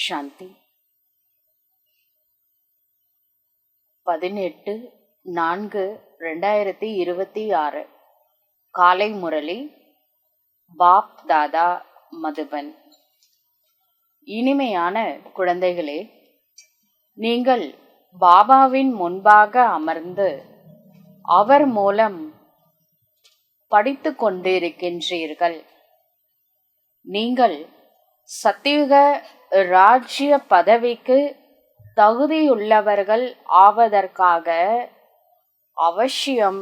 சாந்தி. 18/4/2026 காலை முரளி. பாப் தாதா, மதுபன். இனிமையான குழந்தைகளே, நீங்கள் பாபாவின் முன்பாக அமர்ந்து அவர் மூலம் படித்து கொண்டிருக்கின்றீர்கள். நீங்கள் சத்தியுக ராஜ்ய பதவிக்கு தகுதியுள்ளவர்கள் ஆவதற்காக அவசியம்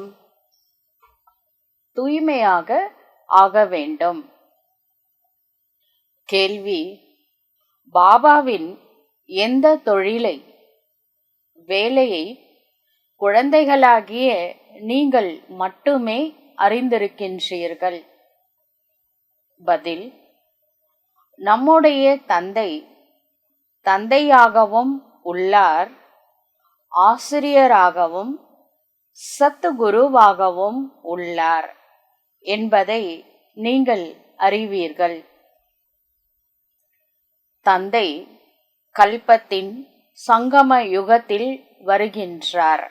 தூய்மையாக ஆக வேண்டும். கேள்வி: பாபாவின் எந்த தொழிலை, வேலையை குழந்தைகளாகிய நீங்கள் மட்டுமே அறிந்திருக்கின்றீர்கள்? பதில்: நம்முடைய தந்தை தந்தையாகவும் உள்ளார், ஆசிரியராகவும் சத்குருவாகவும் உள்ளார் என்பதை நீங்கள் அறிவீர்கள். தந்தை கல்பத்தின் சங்கம யுகத்தில் வருகின்றார்.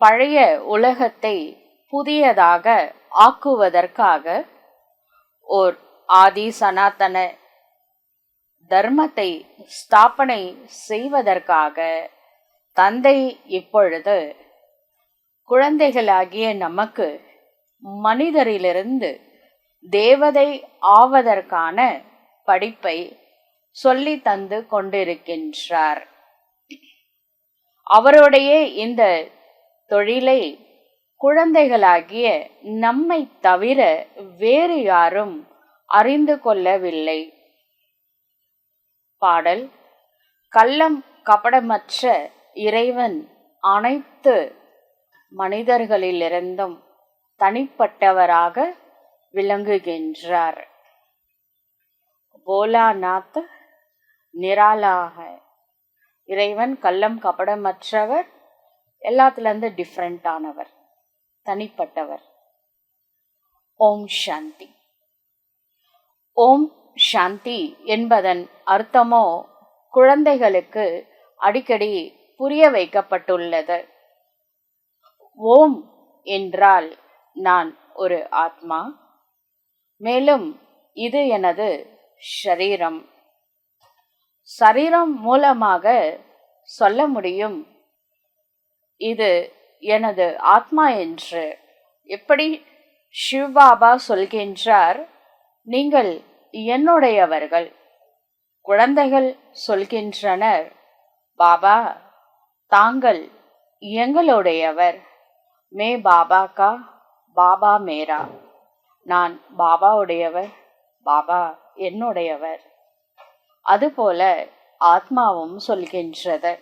பழைய உலகத்தை புதியதாக ஆக்குவதற்காக ஓர் ஆதி சனாதன தர்மத்தை ஸ்தாபனை செய்வதற்காக தந்தை இப்பொழுது குழந்தைகளாகிய நமக்கு மனிதரிலிருந்து தேவதை ஆவதற்கான படிப்பை சொல்லி தந்து கொண்டிருக்கின்றார். அவருடைய இந்த தொழிலை குழந்தைகளாகிய நம்மை தவிர வேறு யாரும் அறிந்து கொள்ளவில்லை. பாடல்: கள்ளம் கபடமற்ற இறைவன் அனைத்து மனிதர்களிலிருந்தும் தனிப்பட்டவராக விளங்குகின்றார். போலாநாத் நிராலாக. இறைவன் கள்ளம் கபடமற்றவர், எல்லாத்திலிருந்து டிஃப்ரெண்டானவர், தனிப்பட்டவர். ஓம் சாந்தி. ஓம் சாந்தி என்பதன் அர்த்தமோ குழந்தைகளுக்கு அடிக்கடி புரிய வைக்கப்பட்டுள்ளது. ஓம் என்றால் நான் ஒரு ஆத்மா, மேலும் இது எனது ஷரீரம். சரீரம் மூலமாக சொல்ல முடியும் இது எனது ஆத்மா என்று. எப்படி சிவபாபா சொல்கின்றார், நீங்கள் என்னுடையவர்கள். குழந்தைகள் சொல்கின்றனர், பாபா தாங்கள் எங்களுடையவர். மே பாபா கா, பாபா மேரா. நான் பாபாவுடையவர், பாபா என்னுடையவர். அதுபோல ஆத்மாவும் சொல்கின்றது,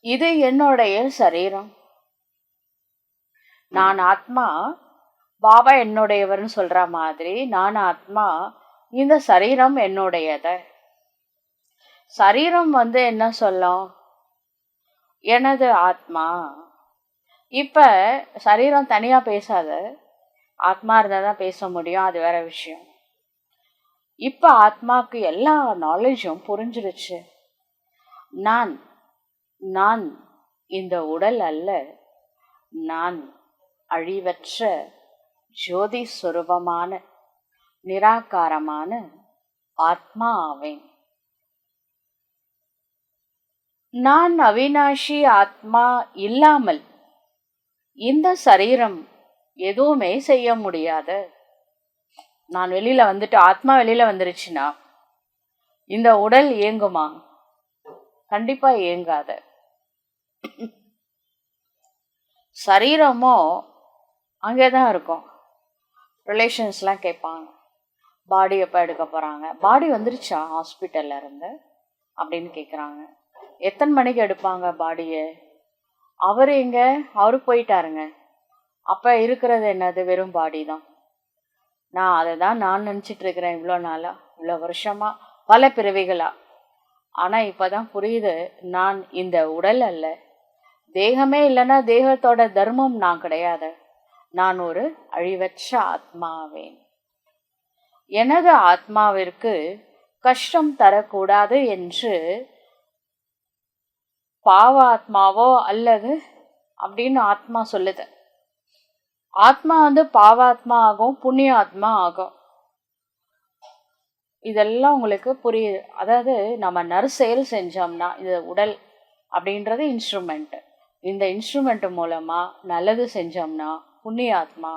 இது என்னுடைய சரீரம். நான் ஆத்மா, பாபா என்னுடையவர்னு சொல்ற மாதிரி நான் ஆத்மா, இந்த சரீரம் என்னுடையது. சரீரம் என்ன சொல்லும், எனது ஆத்மா. இப்ப சரீரம் தனியா பேசாது, ஆத்மா இருந்தாதான் பேச முடியும், அது வேற விஷயம். இப்ப ஆத்மாக்கு எல்லா நாலேஜும் புரிஞ்சிருச்சு. நான் நான் இந்த உடல் அல்ல, நான் அழிவற்ற ஜோதி சுரூபமான நிராகாரமான ஆத்மா ஆவேன். நான் அவிநாஷி ஆத்மா இல்லாமல் இந்த சரீரம் எதுவுமே செய்ய முடியாது. நான் வெளியில வந்துட்டு ஆத்மா வெளியில வந்துருச்சுன்னா இந்த உடல் இயங்குமா? கண்டிப்பா இயங்காது. சரீரமோ அங்கேதான் இருக்கும். ரிலேஷன்ஸ்லாம் கேட்பாங்க, பாடி எப்போ எடுக்க போகிறாங்க, பாடி வந்துருச்சா ஹாஸ்பிட்டல்ல இருந்து அப்படின்னு கேட்குறாங்க. எத்தனை மணிக்கு எடுப்பாங்க பாடியை? அவர் எங்க, அவரு போயிட்டாருங்க. அப்போ இருக்கிறது என்னது, வெறும் பாடி தான். நான் அதை தான் நான் நினச்சிட்டு இருக்கிறேன் இவ்வளோ நாளா, இவ்வளோ வருஷமா, பல பிறவிகளா. ஆனால் இப்போதான் புரியுது, நான் இந்த உடல் அல்ல. தேகமே இல்லைன்னா தேகத்தோட தர்மம் நான் கிடையாது. நான் ஒரு அழிவற்ற ஆத்மாவேன். எனது ஆத்மாவிற்கு கஷ்டம் தரக்கூடாது என்று பாவாத்மாவோ அல்லது அப்படின்னு ஆத்மா சொல்லுது. ஆத்மா பாவாத்மா ஆகும், புண்ணிய ஆத்மா ஆகும். இதெல்லாம் உங்களுக்கு புரியுது. அதாவது நம்ம நற்செயல் செஞ்சோம்னா, இது உடல் அப்படின்றது இன்ஸ்ட்ருமெண்ட். இந்த இன்ஸ்ட்ருமெண்ட் மூலமா நல்லது செஞ்சோம்னா புண்ணிய ஆத்மா,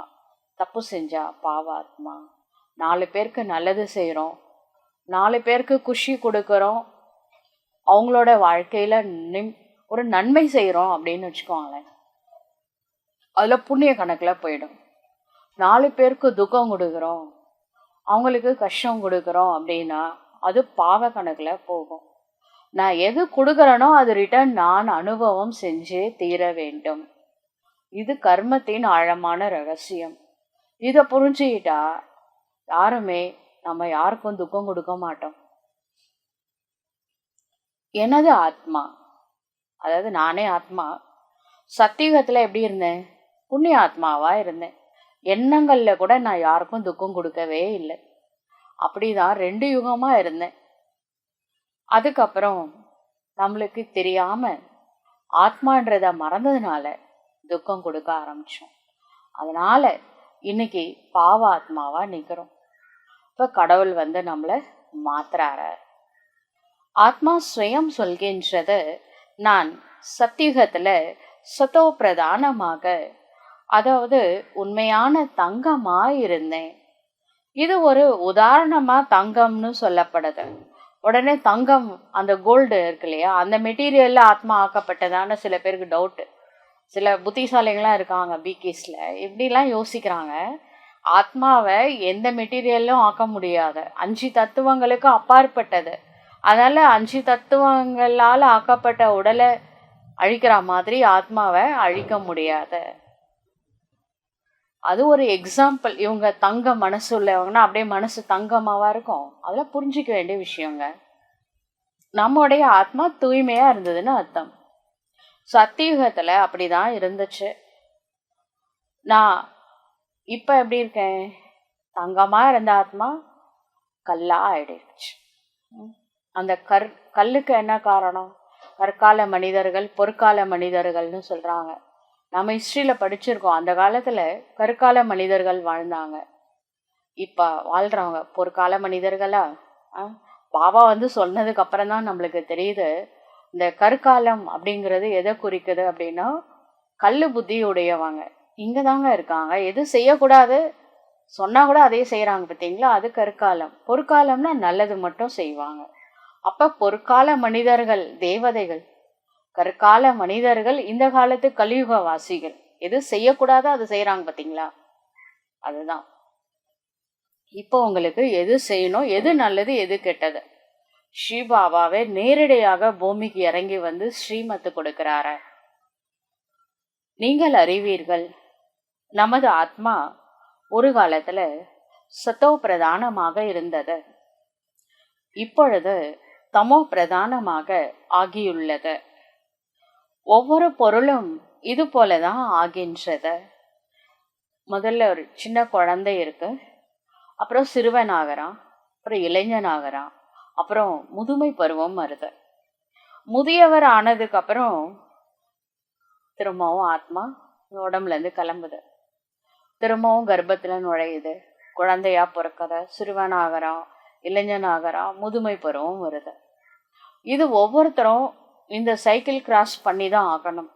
தப்பு செஞ்சா பாவாத்மா. 4 பேருக்கு நல்லது செய்கிறோம், 4 பேருக்கு குஷி கொடுக்குறோம், அவங்களோட வாழ்க்கையில ஒரு நன்மை செய்கிறோம் அப்படின்னு வச்சுக்கோங்களேன், அதில் புண்ணிய கணக்கில் போயிடும். 4 பேருக்கு துக்கம் கொடுக்குறோம், அவங்களுக்கு கஷ்டம் கொடுக்குறோம் அப்படின்னா அது பாவ கணக்கில் போகும். நான் எது கொடுக்குறேனோ அது ரிட்டர்ன் நான் அனுபவம் செஞ்சே தீர வேண்டும். இது கர்மத்தின் ஆழமான ரகசியம். இதை புரிஞ்சுக்கிட்டா யாருமே நம்ம யாருக்கும் துக்கம் கொடுக்க மாட்டோம். எனது ஆத்மா, அதாவது நானே ஆத்மா, சத்தியுகத்தில் எப்படி இருந்தேன்? புண்ணிய ஆத்மாவா இருந்தேன். எண்ணங்கள்ல கூட நான் யாருக்கும் துக்கம் கொடுக்கவே இல்லை. அப்படிதான் 2 யுகமா இருந்தேன். அதுக்கப்புறம் நம்மளுக்கு தெரியாம ஆத்மான்றத மறந்ததுனால துக்கம் கொடுக்க ஆரம்பிச்சோம். அதனால இன்னைக்கு பாவ ஆத்மாவா நிக்கிறோம். இப்ப கடவுள் நம்மளை மாத்துறாரு. ஆத்மா ஸ்வயம் சொல்கின்றது, நான் சத்தியுகத்துல சத்தோ பிரதானமாக, அதாவது உண்மையான தங்கமா இருந்தேன். இது ஒரு உதாரணமா தங்கம்னு சொல்லப்படுது. உடனே தங்கம், அந்த கோல்டு இருக்கு இல்லையா, அந்த மெட்டீரியல்ல ஆத்மா ஆக்கப்பட்டதான சில பேருக்கு டவுட்டு. சில புத்திசாலிகளாம் இருக்காங்க பிகேஸ்ல, இப்படிலாம் யோசிக்கிறாங்க. ஆத்மாவை எந்த மெட்டீரியலும் ஆக்க முடியாது, 5 தத்துவங்களுக்கு அப்பாற்பட்டது. அதனால 5 தத்துவங்களால் ஆக்கப்பட்ட உடலை அழிக்கிற மாதிரி ஆத்மாவை அழிக்க முடியாது. அது ஒரு எக்ஸாம்பிள். இவங்க தங்க மனசு உள்ளவங்கன்னா அப்படியே மனசு தங்கமாவா இருக்கும், அதெல்லாம் புரிஞ்சிக்க வேண்டிய விஷயங்க. நம்முடைய ஆத்மா தூய்மையா இருந்ததுன்னு அர்த்தம். சத்தியுகத்துல அப்படிதான் இருந்துச்சு. நான் இப்ப எப்படி இருக்கேன்? தங்கமா இருந்த ஆத்மா கல்லா ஆயிடுச்சு. அந்த கல்லுக்கு என்ன காரணம்? கற்கால மனிதர்கள், பொற்கால மனிதர்கள்னு சொல்றாங்க. நம்ம ஹிஸ்டரியில படிச்சிருக்கோம், அந்த காலத்துல கற்கால மனிதர்கள் வாழ்ந்தாங்க. இப்ப வாழ்றவங்க பொற்கால மனிதர்களா? பாபா சொன்னதுக்கு அப்புறம் தான் நம்மளுக்கு தெரியுது இந்த கற்காலம் அப்படிங்கிறது எதை குறிக்குது அப்படின்னா, கல்லு புத்தி உடையவங்க இங்க தாங்க இருக்காங்க. எது செய்யக்கூடாது சொன்னா கூட அதே செய்யறாங்க பார்த்தீங்களா, அது கற்காலம். பொற்காலம்னா நல்லது மட்டும் செய்வாங்க. அப்ப பொற்கால மனிதர்கள் தேவதைகள், கற்கால மனிதர்கள் இந்த காலத்து கலியுக வாசிகள். எது செய்யக்கூடாதோ அது செய்யறாங்க பார்த்தீங்களா, அதுதான். இப்போ உங்களுக்கு எது செய்யணும், எது நல்லது எது கெட்டது, ஸ்ரீபாபாவே நேரடியாக பூமிக்கு இறங்கி ஸ்ரீமத்து கொடுக்கிறார. நீங்கள் அறிவீர்கள், நமது ஆத்மா ஒரு காலத்துல சத்தோ பிரதானமாக இருந்தது, இப்பொழுது தமோ பிரதானமாக ஆகியுள்ளது. ஒவ்வொரு பொருளும் இது போலதான் ஆகின்றது. முதல்ல ஒரு சின்ன குழந்தை இருக்கு, அப்புறம் சிறுவன் ஆகிறான், அப்புறம் இளைஞன் ஆகிறான், அப்புறம் முதுமை பருவம் வருது. முதியவர் ஆனதுக்கு அப்புறம் திரும்பவும் ஆத்மா உடம்புல இருந்து கிளம்புது, திரும்பவும் கர்ப்பத்துல நுழையுது, குழந்தையா பிறக்குது, சிறுவன் ஆகிறான், இளைஞன் ஆகிறான், முதுமை பருவம் வருது. இது ஒவ்வொருத்தரும் இந்த சைக்கிள் கிராஸ் பண்ணி தான் ஆகணும்.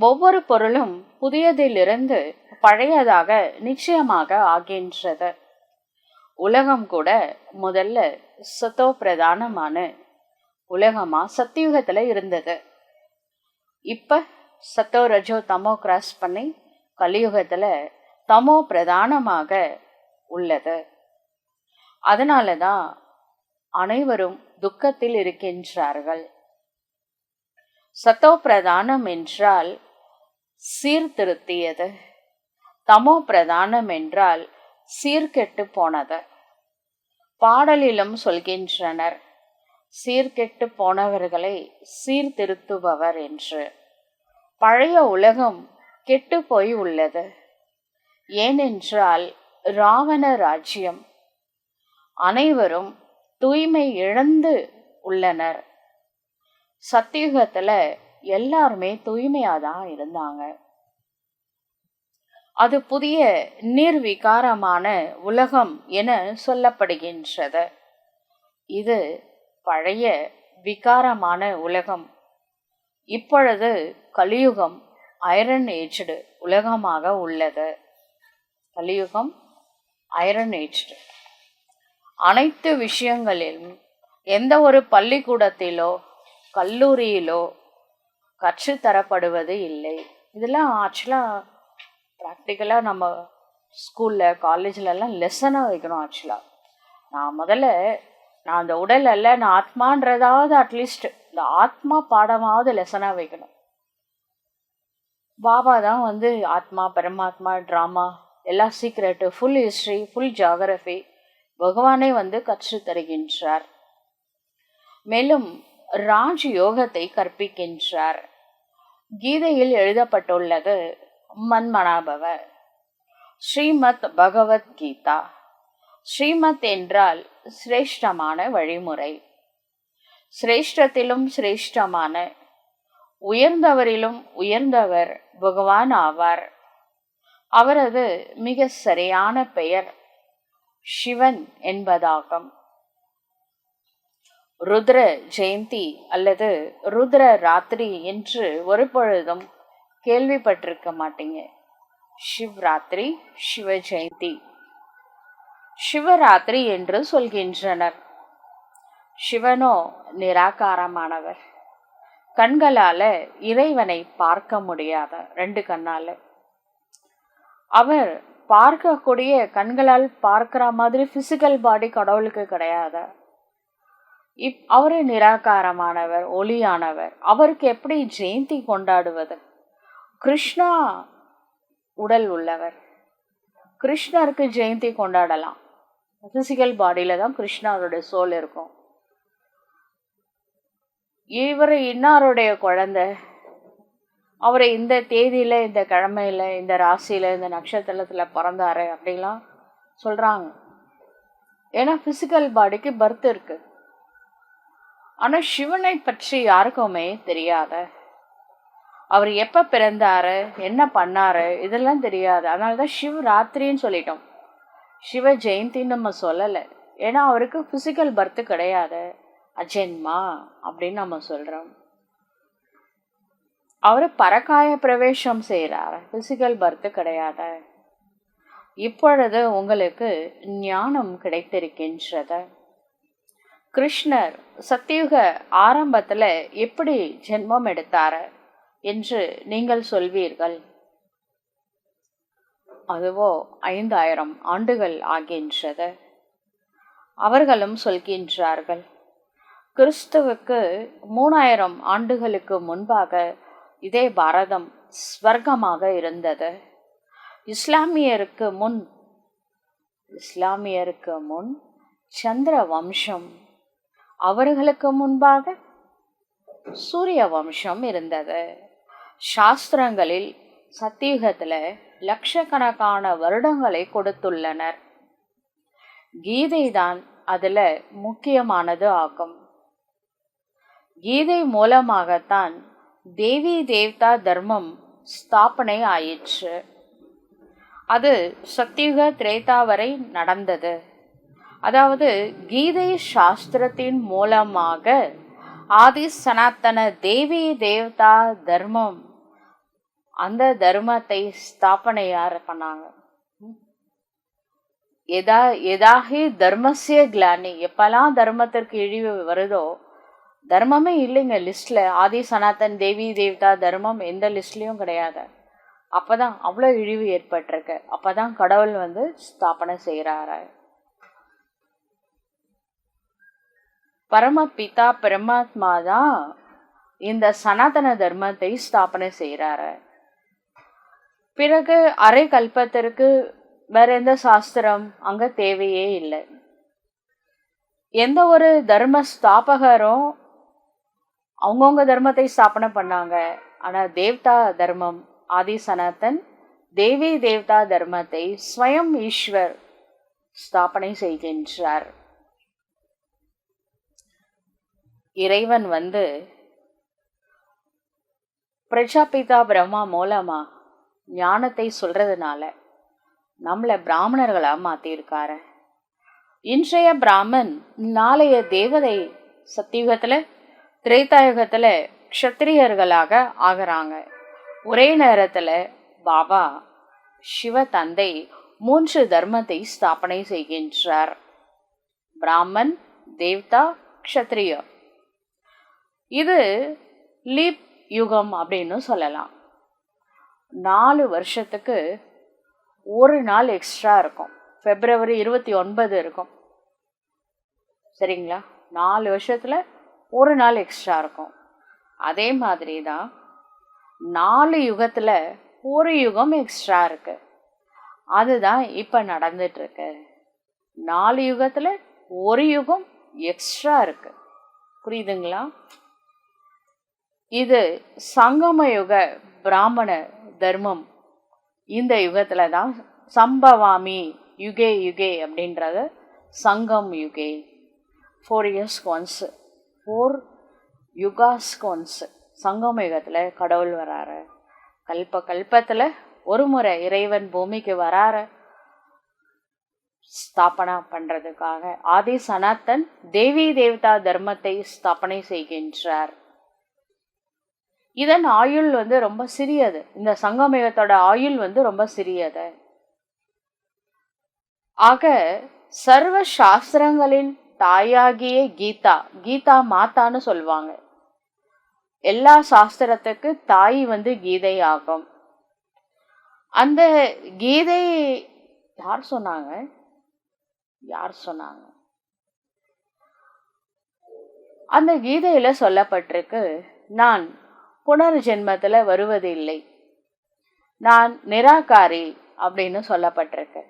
ஒவ்வொரு பொருளும் புதியதிலிருந்து பழையதாக நிச்சயமாக ஆகின்றது. உலகம் கூட முதல்ல சத்தோ பிரதானமான உலகமா சத்தியுகத்துல இருந்தது. இப்ப சத்தோ ரஜோ தமோ கிராஸ் பண்ணி கலியுகத்துல தமோ பிரதானமாக உள்ளது. அதனாலதான் அனைவரும் துக்கத்தில் இருக்கின்றார்கள். சத்தோ பிரதானம் என்றால் சீர்திருத்தியது, தமோ பிரதானம் என்றால் சீர்கெட்டு போனது. பாடலிலும் சொல்கின்றனர், சீர்கெட்டு போனவர்களை சீர்திருத்துபவர் என்று. பழைய உலகம் கெட்டு போய் உள்ளது. ஏனென்றால் ராவண ராஜ்யம் அனைவரும் தூய்மை இழந்து உள்ளனர். சத்தியுகத்துல எல்லாருமே தூய்மையாதான் இருந்தாங்க. அது புதிய நிர்விகாரமான உலகம் என சொல்லப்படுகின்றது. இது பழைய விகாரமான உலகம். இப்பொழுது கலியுகம் ஐரன் ஏஜ்டு உலகமாக உள்ளது. கலியுகம் ஐரன் ஏஜ்டு. அனைத்து விஷயங்களிலும் எந்த ஒரு பள்ளிக்கூடத்திலோ கல்லூரியிலோ கற்றுத்தரப்படுவது இல்லை. இதெல்லாம் ஆக்சுவலாக ப்ராக்டிக்கலாக நம்ம ஸ்கூலில் காலேஜ்லலாம் லெசனாக வைக்கணும். ஆக்சுவலாக நான் அந்த உடல் அல்ல, நான் ஆத்மான்றதாவது அட்லீஸ்ட் இந்த ஆத்மா பாடமாவது லெசனாக வைக்கணும். பாபா தான் ஆத்மா பரமாத்மா ட்ராமா எல்லா secret full history full geography பகவானே கற்று தருகின்றார். மேலும் ராஜ் யோகத்தை கற்பிக்கின்றார். கீதையில் எழுதப்பட்டுள்ளது மன்மனாபவ. ஸ்ரீமத் பகவத்கீதா. ஸ்ரீமத் என்றால் சிரேஷ்டமான வழிமுறை. சிரேஷ்டத்திலும் சிரேஷ்டமான, உயர்ந்தவரிலும் உயர்ந்தவர் பகவான் ஆவார். அவரது மிக சரியான பெயர் சிவன் என்பதாகும். ருத்ர ஜெயந்தி அல்லது ருத்ர ராத்திரி என்று ஒரு பொழுதும் கேள்விப்பட்டிருக்க மாட்டீங்க. சிவராத்திரி, சிவ ஜெயந்தி, சிவராத்திரி என்று சொல்கின்றனர். சிவனோ நிராகாரமானவர். கண்களால இறைவனை பார்க்க முடியாத, 2 கண்ணால. அவர் பார்க்கக்கூடிய கண்களால் பார்க்கிற மாதிரி பிசிக்கல் பாடி கடவுளுக்கு கிடையாது. அவரு நிராகாரமானவர், ஒளியானவர். அவருக்கு எப்படி ஜெயந்தி கொண்டாடுவது? கிருஷ்ணா உடல் உள்ளவர். கிருஷ்ணருக்கு ஜெயந்தி கொண்டாடலாம். பிசிக்கல் பாடியில தான் கிருஷ்ணாருடைய சோல் இருக்கும். இவர் இன்னாருடைய குழந்தை, அவரை இந்த தேதியில, இந்த கிழமையில, இந்த ராசியில, இந்த நட்சத்திரத்துல பிறந்தாரு அப்படிலாம் சொல்றாங்க. ஏன்னா பிசிக்கல் பாடிக்கு பர்த் இருக்கு. ஆனா சிவனை பற்றி யாருக்குமே தெரியாத, அவர் எப்ப பிறந்தாரு, என்ன பண்ணாரு, இதெல்லாம் தெரியாது. அதனாலதான் சிவராத்திரின்னு சொல்லிட்டோம். சிவ ஜெயந்தின்னு நம்ம சொல்லலை. ஏன்னா அவருக்கு பிசிக்கல் பர்த் கிடையாது, அஜென்மா அப்படின்னு நம்ம சொல்றோம். அவரு பரகாய பிரவேசம் செய்யறாரு, பிசிக்கல் பர்த் கிடையாது. இப்பொழுது உங்களுக்கு ஞானம் கிடைத்திருக்கின்றது. கிருஷ்ணர் சத்தியுக ஆரம்பத்துல எப்படி ஜென்மம் எடுத்தாரு என்று நீங்கள் சொல்வீர்கள். அதுவோ 5000 ஆண்டுகள் ஆகின்றது. அவர்களும் சொல்கின்றார்கள், கிறிஸ்துவுக்கு 3000 ஆண்டுகளுக்கு முன்பாக இதே பாரதம் ஸ்வர்க்கமாக இருந்தது. இஸ்லாமியருக்கு முன் சந்திர வம்சம், அவர்களுக்கு முன்பாக சூரிய வம்சம் இருந்தது. சாஸ்திரங்களில் சத்தியுகத்துல லட்சக்கணக்கான வருடங்களை கொடுத்துள்ளனர். கீதை தான் அதுல முக்கியமானது ஆகும். கீதை மூலமாகத்தான் தேவி தேவதா தர்மம் ஸ்தாபனை ஆயிற்று. அது சத்தியுக திரேதா வரை நடந்தது. அதாவது கீதை சாஸ்திரத்தின் மூலமாக ஆதி சனாத்தன தேவி தேவதா தர்மம், அந்த தர்மத்தை ஸ்தாபனை யார் பண்ணாங்க? எதாகி தர்மசிய கிளானி, எப்பெல்லாம் தர்மத்திற்கு இழிவு வருதோ, தர்மமே இல்லைங்க லிஸ்ட்ல, ஆதி சனாத்தன் தேவி தேவதா தர்மம் எந்த லிஸ்ட்லயும் கிடையாது. அப்பதான் அவ்வளோ இழிவு ஏற்பட்டிருக்கு. அப்பதான் கடவுள் ஸ்தாபனை செய்யறாரு. பரமபிதா பரமாத்மா தான் இந்த சனாதன தர்மத்தை ஸ்தாபனை செய்யறாரு. பிறகு அரை கல்பத்திற்கு வேற எந்த சாஸ்திரம் அங்க தேவையே இல்லை. எந்த ஒரு தர்ம ஸ்தாபகரும் அவங்கவுங்க தர்மத்தை ஸ்தாபனை பண்ணாங்க. ஆனா தேவதா தர்மம், ஆதி சனாதன் தேவி தேவதா தர்மத்தை ஸ்வயம் ஈஸ்வர் ஸ்தாபனை செய்கின்றார். இறைவன் பிரஜாபிதா பிரம்மா மூலமா ஞானத்தை சொல்றதுனால நம்மளை பிராமணர்களா மாத்திருக்காரு. இன்றைய பிராமன் நாளைய தேவதை சத்தியுகத்துல திரேதாயுகத்துல க்ஷத்திரியர்களாக ஆகிறாங்க. ஒரே நேரத்துல பாபா சிவ தந்தை 3 தர்மத்தை ஸ்தாபனை செய்கின்றார். பிராமன், தேவதா, க்ஷத்ரிய. இது லீப் யுகம் அப்படின்னு சொல்லலாம். 4 வருஷத்துக்கு ஒரு நாள் எக்ஸ்ட்ரா இருக்கும். February 29 இருக்கும். சரிங்களா? 4 வருஷத்துல ஒரு நாள் எக்ஸ்ட்ரா இருக்கும். அதே மாதிரி தான் 4 யுகத்துல ஒரு யுகம் எக்ஸ்ட்ரா இருக்கு. அதுதான் இப்ப நடந்துட்டு இருக்கு. 4 யுகத்துல ஒரு யுகம் எக்ஸ்ட்ரா இருக்கு. புரியுதுங்களா? இது சங்கம யுக பிராமண தர்மம். இந்த யுகத்துல தான் சம்பவாமி யுகே யுகே அப்படின்றது சங்கம் யுகே. 4 years once, 4 யுகாஸ் once சங்கம யுகத்துல கடவுள் வராரு. கல்பத்துல ஒரு முறை இறைவன் பூமிக்கு வராரு ஸ்தாபனா பண்றதுக்காக. ஆதி சனாத்தன் தேவி தேவதா தர்மத்தை ஸ்தாபனை செய்கின்றார். இதன் ஆயுள் ரொம்ப சிறியது. இந்த சங்கமயுகத்தோட ஆயுள் ரொம்ப சிறியது. ஆக சர்வ சாஸ்திரங்களின் தாயாகிய கீதா, கீதா மாதான்னு சொல்லுவாங்க. எல்லா சாஸ்திரத்துக்கு தாய் கீதை ஆகும். அந்த கீதை யார் சொன்னாங்க? அந்த கீதையில சொல்லப்பட்டிருக்கு, நான் புனர்ஜென்மத்துல வருவதில்லை, நான் நிராகாரி அப்படின்னு சொல்லப்பட்டிருக்கு.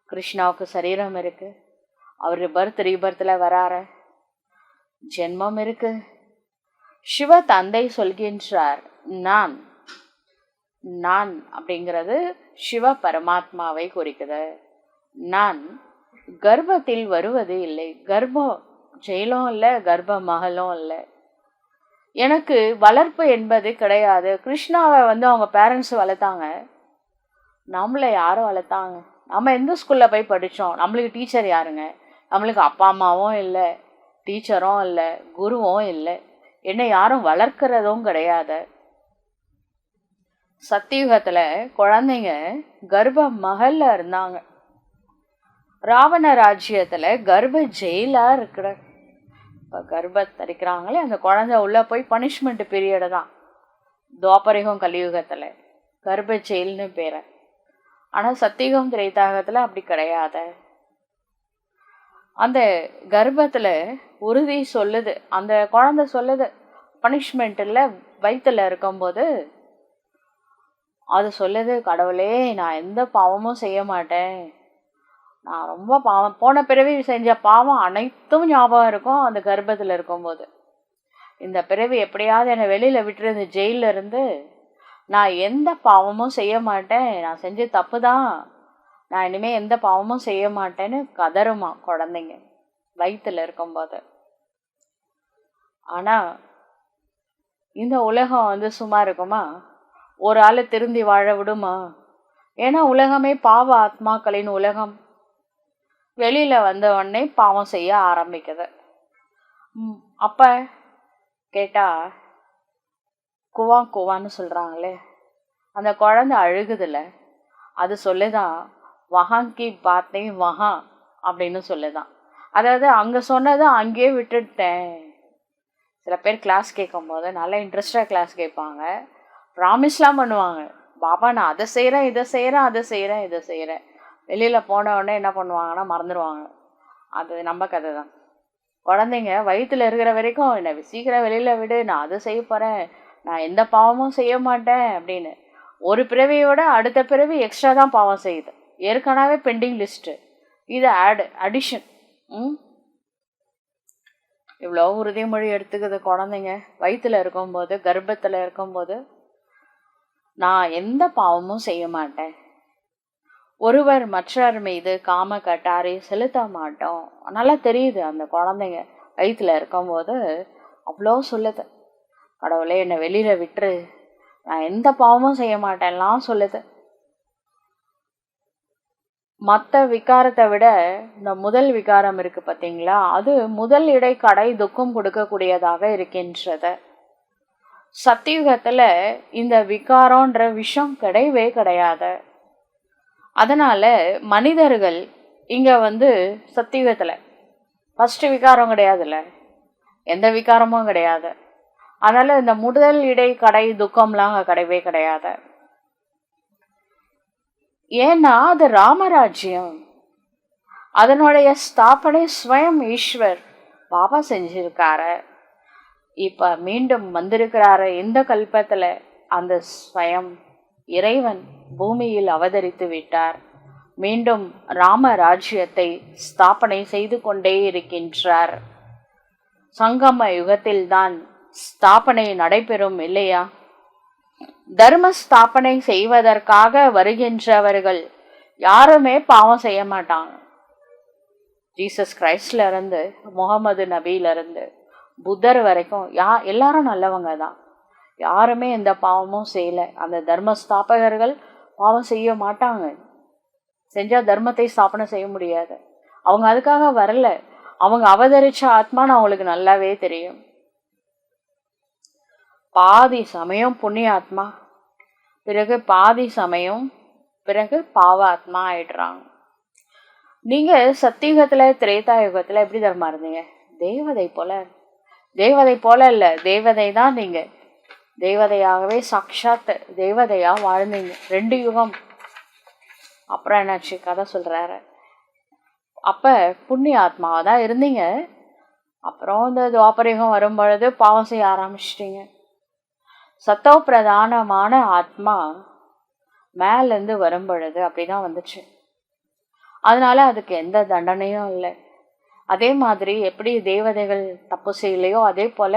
கிருஷ்ணாவுக்கு சரீரம் இருக்கு, அவரு பர்த் ரீபர்த்ல வராரு, ஜென்மம் இருக்கு. சிவ தந்தை சொல்கின்றார், நான் அப்படிங்கிறது சிவ பரமாத்மாவை குறிக்குது. நான் கர்ப்பத்தில் வருவது இல்லை, கர்ப்ப ஜெயிலும் இல்லை, கர்ப்ப மகளும் இல்லை. எனக்கு வளர்ப்பு என்பது கிடையாது. கிருஷ்ணாவை அவங்க பேரண்ட்ஸ் வளர்த்தாங்க, நம்மளை யாரும் வளர்த்தாங்க? நம்ம எந்த ஸ்கூல்ல போய் படித்தோம்? நம்மளுக்கு டீச்சர் யாருங்க? நம்மளுக்கு அப்பா அம்மாவும் இல்லை, டீச்சரும் இல்லை, குருவும் இல்லை. என்னை யாரும் வளர்க்கிறதும் கிடையாது. சத்தியுகத்துல குழந்தைங்க கர்ப்ப மகள்ல இருந்தாங்க. ராவண ராஜ்யத்துல கர்ப்ப ஜெயிலா இருக்கிற இப்போ கர்ப்பத்தரிக்கிறாங்களே அந்த குழந்தை உள்ள போய் பனிஷ்மெண்ட் பீரியடு தான். துவாபரிகம் கலியுகத்துல கர்ப்ப ஜெயில்னு பேரை. ஆனா சத்தியுகம் திரேதாயுகத்துல அப்படி கிடையாது. அந்த கர்ப்பத்துல உறுதி சொல்லுது, அந்த குழந்தை சொல்லுது, பனிஷ்மெண்ட் இல்லை, வயிற்றுல இருக்கும்போது அது சொல்லுது, கடவுளே நான் எந்த பாவமும் செய்ய மாட்டேன், நான் ரொம்ப பாவம், போன பிறவி செஞ்ச பாவம் அனைத்தும் ஞாபகம் இருக்கும் அந்த கர்ப்பத்தில் இருக்கும்போது. இந்த பிறவி எப்படியாவது என்னை வெளியில் விட்டுரு, இந்த ஜெயிலில் இருந்து, நான் எந்த பாவமும் செய்ய மாட்டேன், நான் செஞ்ச தப்பு தான், நான் இனிமேல் எந்த பாவமும் செய்ய மாட்டேன்னு கதறுமா குழந்தைங்க வயிற்றுல இருக்கும்போது. ஆனால் இந்த உலகம் சும்மா இருக்குமா? ஒரு ஆள் திருந்தி வாழ விடுமா? ஏன்னா உலகமே பாவ ஆத்மாக்களின் உலகம். வெளியில வந்த உடனே பாவம் செய்ய ஆரம்பிக்குது. அப்ப கேட்டா குவான்னு சொல்றாங்களே, அந்த குழந்தை அழுகுதுல, அது சொல்லுதான் வஹாங்கி பாத்தே வஹா அப்படின்னு சொல்லுதான். அதாவது அங்க சொன்னதை அங்கேயே விட்டுட்டேன். சில பேர் கிளாஸ் கேட்கும் போது நல்லா இன்ட்ரெஸ்டா கிளாஸ் கேட்பாங்க, ப்ராமிஸ்லாம் பண்ணுவாங்க, பாபா நான் அதை செய்கிறேன், இதை செய்கிறேன், அதை செய்கிறேன், இதை செய்கிறேன். வெளியில் போன உடனே என்ன பண்ணுவாங்கன்னா மறந்துடுவாங்க. அது நம்ம கதை தான். குழந்தைங்க வயிற்றுல இருக்கிற வரைக்கும் என்னை சீக்கிரம் வெளியில் விடு, நான் அதை செய்ய போகிறேன், நான் எந்த பாவமும் செய்ய மாட்டேன் அப்படின்னு ஒரு பிறவியோட அடுத்த பிறவி எக்ஸ்ட்ரா தான் பாவம் செய்யுது. ஏற்கனவே பெண்டிங் லிஸ்ட்டு, இது அடிஷன். இவ்வளோ உறுதிமொழி எடுத்துக்குது குழந்தைங்க வயிற்றுல இருக்கும்போது, கர்ப்பத்தில் இருக்கும்போது, நான் எந்த பாவமும் செய்ய மாட்டேன், ஒருவர் மற்றவர் மீது காம கட்டாரை செலுத்த மாட்டோம். நல்லா தெரியுது அந்த குழந்தைங்க வயிற்றுல இருக்கும்போது அவ்வளோ சொல்லுது. கடவுளே என்னை வெளியில விட்டுரு, நான் எந்த பாவமும் செய்ய மாட்டேன்லாம் சொல்லுது. மற்ற விகாரத்தை விட இந்த முதல் விகாரம் இருக்கு பார்த்தீங்களா, அது முதல் இடைக்கடை துக்கம் கொடுக்கக்கூடியதாக இருக்கின்றது. சத்தியுகத்துல இந்த விகாரம்ன்ற விஷயம் கிடையவே கிடையாது. அதனால மனிதர்கள் இங்க சத்தியுகத்துல ஃபர்ஸ்ட் விகாரம் கிடையாதுல்ல, எந்த விகாரமும் கிடையாது. அதனால இந்த முதல் இடைக்கடை துக்கம்லாம் கிடையவே கிடையாது. ஏன்னா அது ராமராஜ்யம், அதனுடைய ஸ்தாபனை ஸ்வயம் ஈஸ்வர் பாபா செஞ்சிருக்காரு. இப்ப மீண்டும் வந்திருக்கிறாரு இந்த கல்பத்துல. அந்த ஸ்வயம் இறைவன் பூமியில் அவதரித்து விட்டார். மீண்டும் ராம ராஜ்யத்தை ஸ்தாபனை செய்து கொண்டே இருக்கின்றார். சங்கம யுகத்தில்தான் ஸ்தாபனை நடைபெறும் இல்லையா? தர்ம ஸ்தாபனை செய்வதற்காக வருகின்றவர்கள் யாருமே பாவம் செய்ய மாட்டாங்க. ஜீசஸ் கிரைஸ்ட்ல இருந்து முகமது நபியில இருந்து புத்தர் வரைக்கும் எல்லாரும் நல்லவங்க தான். யாருமே எந்த பாவமும் செய்யல. அந்த தர்ம ஸ்தாபகர்கள் பாவம் செய்ய மாட்டாங்க. செஞ்சா தர்மத்தை ஸ்தாபனை செய்ய முடியாது. அவங்க அதுக்காக வரல. அவங்க அவதரிச்ச ஆத்மான்னு அவங்களுக்கு நல்லாவே தெரியும். பாதி சமயம் புண்ணிய ஆத்மா, பிறகு பாதி சமயம் பிறகு பாவ ஆத்மா ஆயிடுறாங்க. நீங்க சத்தியுகத்துல திரேதா யுகத்துல எப்படி தர்மா இருந்தீங்க? தேவதை போல. தேவதை போல இல்ல, தேவதை தான். நீங்க தேவதையாகவே சாட்சாத் தேவதையா வாழ்ந்தீங்க 2 யுகம். அப்புறம் என்னாச்சு? கதை சொல்றாரு. அப்ப புண்ணிய ஆத்மாவா தான் இருந்தீங்க. அப்புறம் இந்த துவாபரயுகம் வரும் பொழுது பாவம் செய்ய ஆரம்பிச்சிட்டீங்க. சத்தோ பிரதானமான ஆத்மா மேலேருந்து வரும் பொழுது அப்படிதான் வந்துச்சு. அதனால அதுக்கு எந்த தண்டனையும் இல்லை. அதே மாதிரி எப்படி தேவதைகள் தப்பு செய்யலையோ அதே போல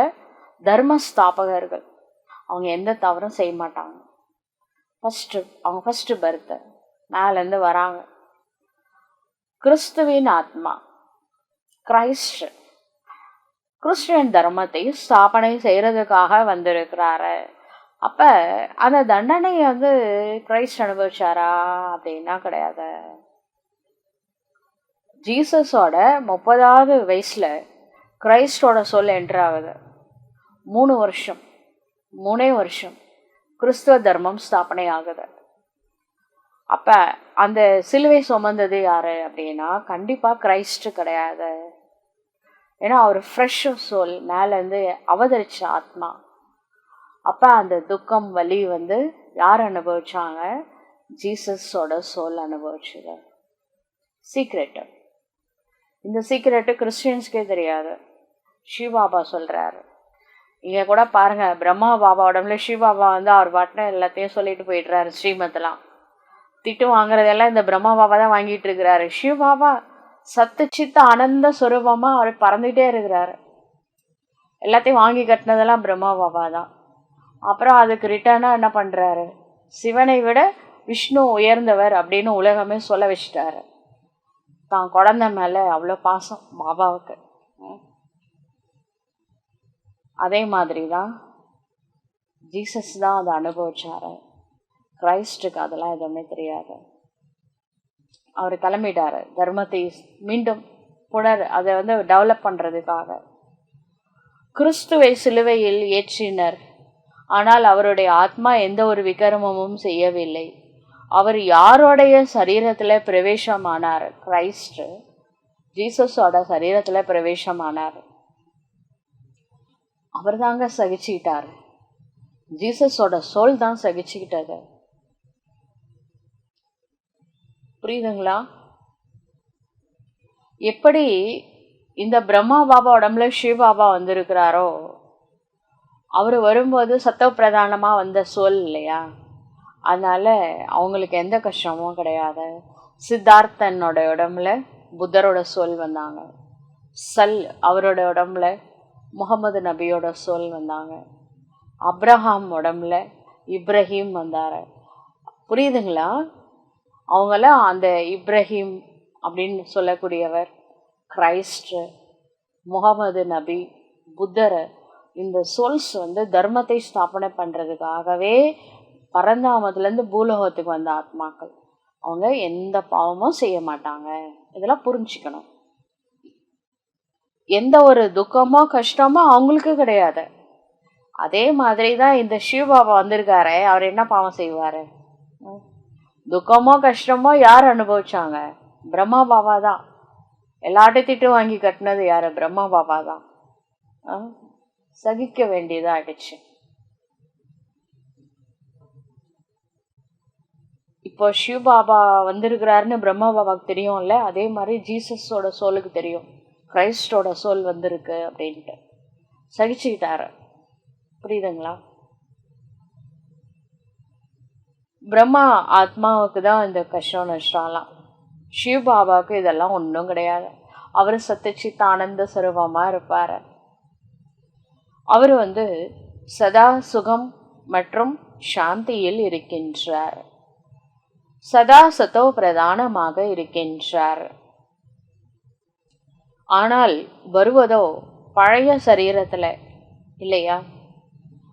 தர்ம ஸ்தாபகர்கள் அவங்க எந்த தவறும் செய்ய மாட்டாங்க. அவங்க ஃபர்ஸ்ட் பர்த் மேலேருந்து வராங்க. கிறிஸ்துவின் ஆத்மா கிரைஸ்ட் கிறிஸ்டியன் தர்மத்தை ஸ்தாபனை செய்யறதுக்காக வந்திருக்கிறாரு. அப்ப அந்த தண்டனையை கிரைஸ்ட் அனுபவிச்சாரா அப்படின்னா கிடையாது. ஜீசஸோட 30வது வயசுல கிரைஸ்டோட சொல் என்டர் ஆகுது. 3 வருஷம் கிறிஸ்துவ தர்மம் ஸ்தாபனை ஆகுது. அப்ப அந்த சிலுவை சுமந்தது யாரு அப்படின்னா கண்டிப்பா கிரைஸ்ட் கிடையாது. ஏன்னா அவர் ஃப்ரெஷ் சோல், மேலேருந்து அவதரிச்ச ஆத்மா. அப்ப அந்த துக்கம் வலி யார் அனுபவிச்சாங்க? ஜீசஸோட சோல் அனுபவிச்சது. சீக்ரெட்டு. இந்த சீக்ரெட்டு கிறிஸ்டியன்ஸ்க்கே தெரியாது. சிவபாபா சொல்றாரு. இங்க கூட பாருங்க, பிரம்மா பாபா உடம்புல சிவபாபா அவர் பாட்டுல எல்லாத்தையும் சொல்லிட்டு போயிடுறாரு. ஸ்ரீமத்லாம் திட்டு வாங்குறதெல்லாம் இந்த பிரம்மா பாபா தான் வாங்கிட்டு இருக்கிறாரு. சிவபாபா சத்து சித்த ஆனந்த சுரூபமா அவர் பறந்துகிட்டே இருக்கிறாரு. எல்லாத்தையும் வாங்கி கட்டினதெல்லாம் பிரம்மா பாபா தான். அப்புறம் அதுக்கு ரிட்டர்னா என்ன பண்றாரு? சிவனை விட விஷ்ணு உயர்ந்தவர் அப்படின்னு உலகமே சொல்ல வச்சுட்டாரு. தான் குழந்தை மேல அவ்வளோ பாசம் பாபாவுக்கு. அதே மாதிரி தான் ஜீசஸ் தான் அதை அனுபவிச்சாரு. கிரைஸ்டுக்கு அதெல்லாம் எதுவுமே தெரியாது. அவர் கிளம்பிட்டாரு தர்மத்தை மீண்டும் அதை டெவலப் பண்றதுக்காக. கிறிஸ்துவை சிலுவையில் ஏற்றினர். ஆனால் அவருடைய ஆத்மா எந்த ஒரு விக்ரமமும் செய்யவில்லை. அவர் யாரோடைய சரீரத்துல பிரவேசமானார்? கிரைஸ்ட் ஜீசஸோட சரீரத்துல பிரவேசமானார். அவர் தாங்க சகிச்சுக்கிட்டாரு. ஜீசஸோட சோல் தான் சகிச்சுக்கிட்டது. புரியுதுங்களா? எப்படி இந்த பிரம்மா பாபா உடம்புல சிவபாபா வந்திருக்கிறாரோ, அவர் வரும்போது சத்தவ பிரதானமா வந்த சோல் இல்லையா, அதனால அவங்களுக்கு எந்த கஷ்டமும் கிடையாது. சித்தார்த்தனோட உடம்புல புத்தரோட சோல் வந்தாங்க. அவரோட உடம்புல முகமது நபியோட சோல் வந்தாங்க. அப்ரஹாம் உடம்புல இப்ராஹிம் வந்தாரு. புரியுதுங்களா? அவங்களாம் அந்த இப்ராஹிம் அப்படின்னு சொல்லக்கூடியவர் கிரைஸ்ட், முகமது நபி, புத்தரை இந்த சோல்ஸ் வந்து தர்மத்தை ஸ்தாபனை பண்றதுக்காகவே பரந்தாமத்துலேருந்து பூலோகத்துக்கு வந்த ஆத்மாக்கள். அவங்க எந்த பாவமும் செய்ய மாட்டாங்க. இதெல்லாம் புரிஞ்சுக்கணும். எந்த ஒரு துக்கமோ கஷ்டமோ அவங்களுக்கு கிடையாது. அதே மாதிரி தான் இந்த சிவபாபா வந்திருக்காரு. அவர் என்ன பாவம் செய்வாரு? துக்கமோ கஷ்டமோ யார் அனுபவிச்சாங்க? பிரம்மா பாபா தான். எல்லாட்டையும் திட்டு வாங்கி கட்டினது யாரு? பிரம்மா பாபா தான். சகிக்க வேண்டியதா ஆயிடுச்சு. இப்போ சிவபாபா வந்திருக்கிறாருன்னு பிரம்மா பாபாவுக்கு தெரியும்ல, அதே மாதிரி ஜீசஸோட சோலுக்கு தெரியும் கிரைஸ்டோட சோல் வந்திருக்கு அப்படின்ட்டு. சகிச்சுக்கிட்டாரு. புரியுதுங்களா? பிரம்மா ஆத்மாவுக்கு தான் இந்த கஷ்டம் நஷ்டம்லாம். சிவபாபாவுக்கு இதெல்லாம் ஒன்றும் கிடையாது. அவர் சத்திச்சித் ஆனந்த சுரூபமா இருப்பார். அவர் வந்து சதா சுகம் மற்றும் சாந்தியில் இருக்கின்றார். சதா சத்தோ பிரதானமாக இருக்கின்றார். ஆனால் வருவதோ பழைய சரீரத்துல இல்லையா?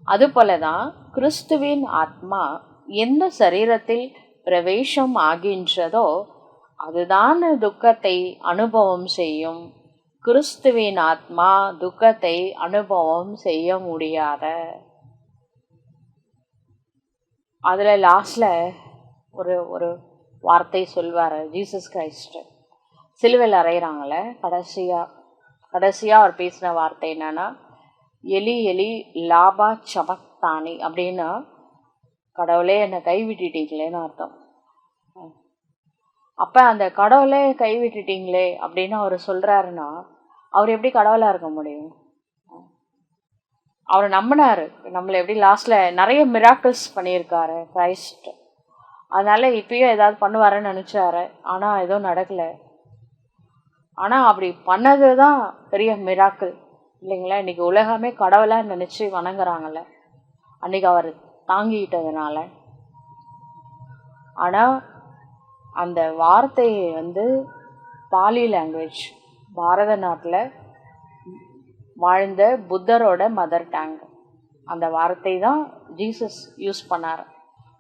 அது போலதான் கிறிஸ்துவின் ஆத்மா எந்த சரீரத்தில் பிரவேசம் ஆகின்றதோ அதுதான் துக்கத்தை அனுபவம் செய்யும். கிறிஸ்துவின் ஆத்மா துக்கத்தை அனுபவம் செய்ய முடியாத. அதுல லாஸ்ட்ல ஒரு ஒரு வார்த்தை சொல்வாரு ஜீசஸ் கிரைஸ்ட். சிலுவையில் அறையிறாங்கள, கடைசியா அவர் பேசின வார்த்தை என்னன்னா, எலி எலி லாபா சமக்தானி அப்படின்னா, கடவுளே என்னை கைவிட்டுட்டீங்களேன்னு அர்த்தம். அப்ப அந்த கடவுளே கைவிட்டுட்டீங்களே அப்படின்னு அவர் சொல்றாருன்னா, அவர் எப்படி கடவுளா இருக்க முடியும்? அவர் நம்பினாரு. நம்மளை எப்படி லாஸ்ட்ல நிறைய மிராக்கிள்ஸ் பண்ணியிருக்காரு கிரைஸ்ட். அதனால இப்பயும் ஏதாவது பண்ணுவாருன்னு நினைச்சாரு. ஆனா எதுவும் நடக்கல. ஆனா அப்படி பண்ணதுதான் பெரிய மிராக்கிள் இல்லைங்களா? இன்னைக்கு உலகமே கடவுளா நினைச்சு வணங்குறாங்கல்ல, அன்னைக்கு அவர் தாங்கிக்கிட்டதுனால. ஆனா அந்த வார்த்தையை வந்து பாலி லாங்குவேஜ், பாரத நாட்டில் வாழ்ந்த புத்தரோட மதர் டங், அந்த வார்த்தை தான் ஜீசஸ் யூஸ் பண்ணார்.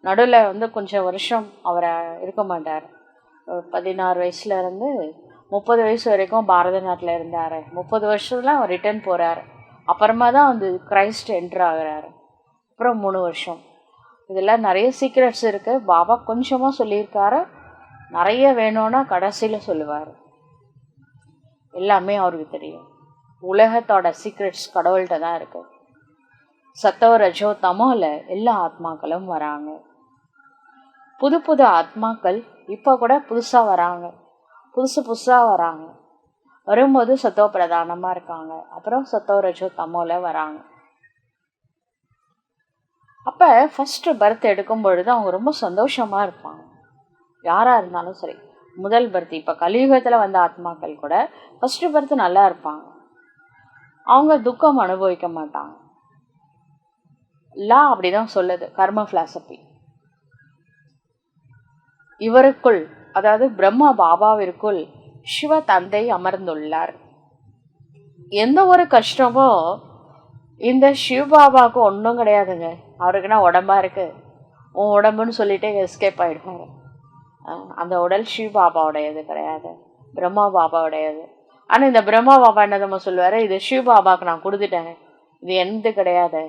நடுவில் வந்து கொஞ்சம் வருஷம் அவரை இருக்க மாட்டார். 16 வயசுல இருந்து 30 வயசு வரைக்கும் பாரத நாட்டில் இருந்தார். 30 வருஷத்துல அவர் ரிட்டர்ன் போகிறார். அப்புறமா தான் வந்து கிரைஸ்ட் என்ட்ரு ஆகிறாரு. அப்புறம் 3 வருஷம். இதெல்லாம் நிறைய சீக்ரெட்ஸ் இருக்குது. பாபா கொஞ்சமாக சொல்லியிருக்காரு. நிறைய வேணும்னா கடைசியில் சொல்லுவார். எல்லாமே அவருக்கு தெரியும். உலகத்தோட சீக்ரெட்ஸ் கடவுள்கிட்ட தான் இருக்கு. சத்தோ ரஜோ தமோல எல்லா ஆத்மாக்களும் வராங்க. புது புது ஆத்மாக்கள் இப்போ கூட புதுசாக வராங்க, புதுசாக வராங்க. வரும்போது சத்தோ பிரதானமாக இருக்காங்க. அப்புறம் சத்தோ ரஜோ தமோல வராங்க. அப்போ ஃபஸ்ட்டு பர்த் எடுக்கும் பொழுது அவங்க ரொம்ப சந்தோஷமாக இருப்பாங்க. யாராக இருந்தாலும் சரி, முதல் பர்த், இப்போ கலியுகத்தில் வந்த ஆத்மாக்கள் கூட ஃபஸ்ட்டு பர்த் நல்லா இருப்பாங்க. அவங்க துக்கம் அனுபவிக்க மாட்டாங்க. லா அப்படிதான் சொல்லுது, கர்ம பிலாசபி. இவருக்குள், அதாவது பிரம்மா பாபாவிற்குள் சிவ தந்தை அமர்ந்துள்ளார். எந்த ஒரு கஷ்டமோ இந்த சிவபாபாவுக்கு ஒன்றும் கிடையாதுங்க. அவருக்குன்னா உடம்பா இருக்கு, உன் உடம்புன்னு சொல்லிட்டு எஸ்கேப் ஆயிடுவாங்க. அந்த உடல் சிவபாபாவுடையது கிடையாது, பிரம்மா பாபாவுடையது. ஆனால் இந்த பிரம்மா பாபா என்ன நம்ம சொல்லுவாரு, இது சிவபாபாவுக்கு நான் கொடுத்துட்டேன், இது எந்த கிடையாது.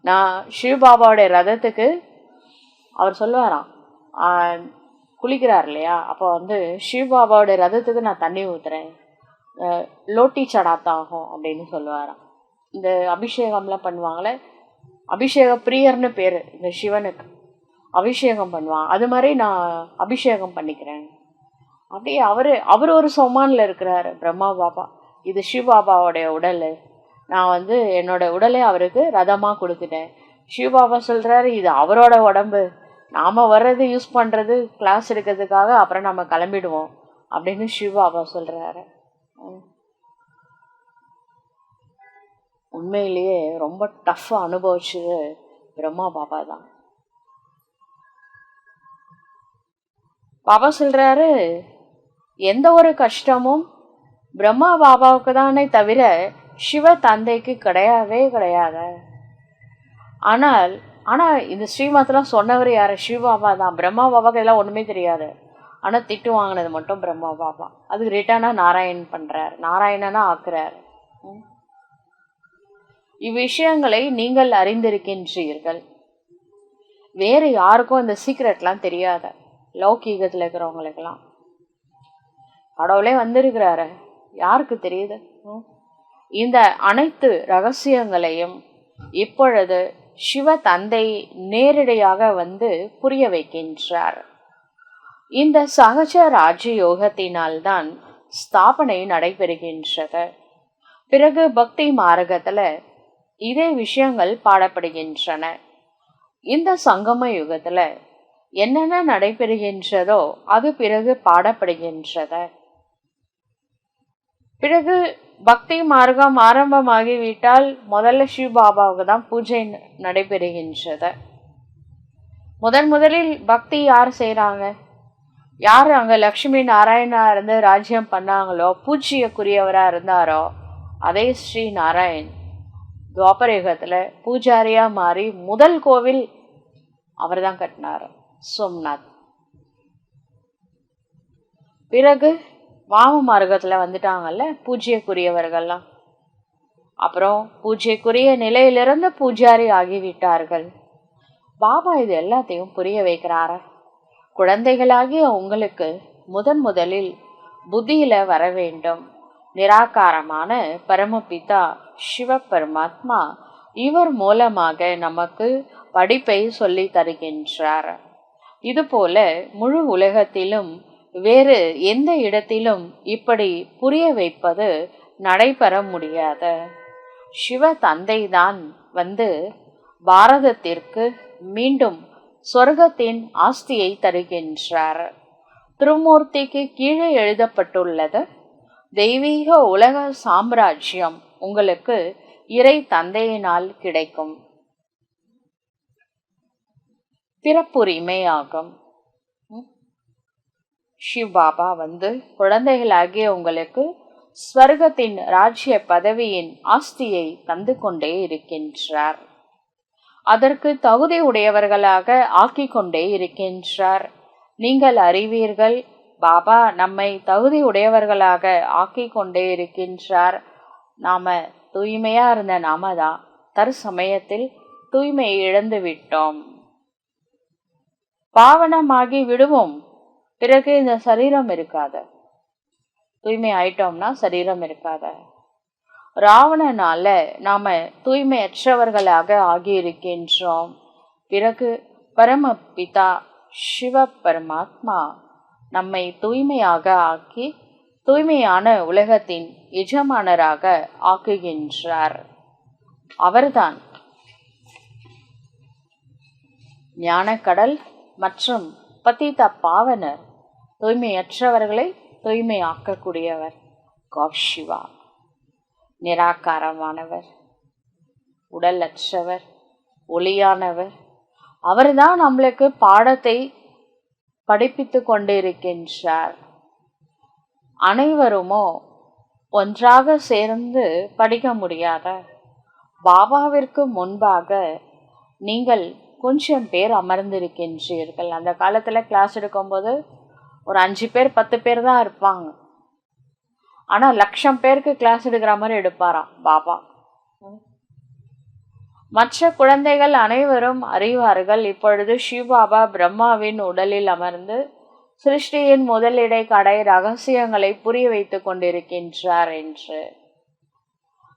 நான் சிவபாபாவுடைய ரதத்துக்கு அவர் சொல்லுவாராம், குளிக்கிறார் இல்லையா, அப்போ வந்து சிவபாபாவுடைய ரதத்துக்கு நான் தண்ணி ஊற்றுறேன், லோட்டி சடாத்தாகும் அப்படின்னு சொல்லுவாராம். இந்த அபிஷேகம்லாம் பண்ணுவாங்களே, அபிஷேக பிரியர்னு பேர் இந்த சிவனுக்கு. அபிஷேகம் பண்ணுவான், அது மாதிரி நான் அபிஷேகம் பண்ணிக்கிறேன். அப்படியே அவர் ஒரு சொமானில் இருக்கிறாரு பிரம்மா பாபா. இது சிவபாபாவுடைய உடல், நான் வந்து என்னோட உடலை அவருக்கு ரதமாக கொடுத்துட்டேன். சிவபாபா சொல்கிறாரு, இது அவரோட உடம்பு, நாம் வர்றது யூஸ் பண்ணுறது கிளாஸ் எடுக்கிறதுக்காக, அப்புறம் நம்ம கிளம்பிடுவோம் அப்படின்னு சிவபாபா சொல்கிறாரு. உண்மையிலேயே ரொம்ப டஃப்பாக அனுபவிச்சது பிரம்மா பாபா தான். பாபா சொல்கிறாரு, எந்த ஒரு கஷ்டமும் பிரம்மா பாபாவுக்கு தானே தவிர சிவ தந்தைக்கு கிடையவே கிடையாது. ஆனால் இந்த ஸ்ரீமத்லாம் சொன்னவர் யாரு? சிவபாபா தான். பிரம்மா பாபாவுக்கு இதெல்லாம் ஒண்ணுமே தெரியாது. ஆனா திட்டு வாங்கினது மட்டும் பிரம்மா பாபா. அதுக்கு ரிட்டர்னா நாராயண் பண்றாரு, நாராயணனா ஆக்குறாரு. இவ்விஷயங்களை நீங்கள் அறிந்திருக்கின்றீர்கள். வேறு யாருக்கும் இந்த சீக்ரெட்லாம் தெரியாத, லௌகீகத்துல இருக்கிறவங்களுக்கெல்லாம். கடவுளே வந்திருக்கிறாரு, யாருக்கு தெரியுது? இந்த அனைத்து ரகசியங்களையும் இப்பொழுது சிவ தந்தை நேரடியாக வந்து புரிய வைக்கின்றார். இந்த சகஜ ராஜயோகத்தினால்தான் ஸ்தாபனை நடைபெறுகின்றது. பிறகு பக்தி மார்க்கத்துல இதே விஷயங்கள் பாடப்படுகின்றன. இந்த சங்கம யுகத்துல என்னென்ன நடைபெறுகின்றதோ அது பிறகு பாடப்படுகின்றது. பிறகு பக்தி மார்க்கம் ஆரம்பமாகிவிட்டால் முதல்ல சிவபாபாவுக்கு தான் பூஜை நடைபெறுகின்றது. முதலில் பக்தி யார் செய்யறாங்க? யார் அங்க லக்ஷ்மி நாராயணா இருந்து ராஜ்யம் பண்ணாங்களோ, பூஜ்யக்குரியவரா இருந்தாரோ, அதே ஸ்ரீ நாராயண் துவாபர யுகத்துல பூஜாரியா மாறி முதல் கோவில் அவர் தான் கட்டினார், சோம்நாத். பிறகு வாம மார்க்கத்துல வந்துட்டாங்கல்ல பூஜ்யக்குரியவர்கள்லாம். அப்புறம் பூஜ்யக்குரிய நிலையிலிருந்து பூஜாரி ஆகிவிட்டார்கள். பாபா இது எல்லாத்தையும் புரிய வைக்கிறார. குழந்தைகளாகிய உங்களுக்கு முதலில் புத்தியில வர வேண்டும். நிராகாரமான பரமபிதா சிவ பரமாத்மா இவர் மூலமாக நமக்கு படிப்பை சொல்லி தருகின்றார். இதுபோல முழு உலகத்திலும் வேறு எந்த இடத்திலும் இப்படி புரிய வைப்பது நடைபெற முடியாது. சிவ தந்தை தான் வந்து பாரதத்திற்கு மீண்டும் சொர்க்கத்தின் ஆஸ்தியை தருகின்றார். திருமூர்த்திக்கு கீழே எழுதப்பட்டுள்ளது, தெய்வீக உலக சாம்ராஜ்யம் உங்களுக்கு இறை தந்தையினால் கிடைக்கும். பிறப்புரிமை ஆகும். சிவபாபா வந்து குழந்தைகளாகிய உங்களுக்கு ஸ்வர்க்கத்தின் ராஜ்ய பதவியின் ஆஸ்தியை தந்து கொண்டே இருக்கின்றார். அதற்கு தகுதி உடையவர்களாக ஆக்கிக் கொண்டே இருக்கின்றார். நீங்கள் அறிவீர்கள், பாபா நம்மை தகுதி உடையவர்களாக ஆக்கிக் கொண்டே இருக்கின்றார். நாம தூய்மையா இருந்த நாம தான் தற்சமயத்தில் தூய்மையை இழந்து விட்டோம். பாவனமாகி விடுவோம், பிறகு இந்த சரீரம் இருக்காது. தூய்மை ஆயிட்டோம்னா சரீரம் இருக்காது. ராவணனால நாம தூய்மையற்றவர்களாக ஆகியிருக்கின்றோம். பிறகு பரமபிதா சிவ பரமாத்மா நம்மை தூய்மையாக ஆக்கி தூய்மையான உலகத்தின் எஜமானராக ஆக்குகின்றார். அவர்தான் ஞானக்கடல் மற்றும் பதித பாவனர், தூய்மையற்றவர்களை தூய்மையாக்கக்கூடியவர். காட் சிவா நிராகாரமானவர், உடல் அற்றவர், ஒளியானவர். அவர்தான் நம்மளுக்கு பாடத்தை படிப்பித்து கொண்டிருக்கின்றார். அனைவருமோ ஒன்றாக சேர்ந்து படிக்க முடியாத. பாபாவிற்கு முன்பாக நீங்கள் கொஞ்சம் பேர் அமர்ந்திருக்கின்றீர்கள். அந்த காலத்துல கிளாஸ் எடுக்கும்போது ஒரு 5 பேர் 10 பேர் தான் இருப்பாங்க. ஆனா 1,00,000 பேருக்கு கிளாஸ் எடுக்கிற மாதிரி எடுப்பாராம் பாபா. மற்ற குழந்தைகள் அனைவரும் அறிவார்கள், இப்பொழுது சிவபாபா பிரம்மாவின் உடலில் அமர்ந்து சிருஷ்டியின் முதலிடை கடை ரகசியங்களை புரிய வைத்துக் கொண்டிருக்கின்றார் என்று.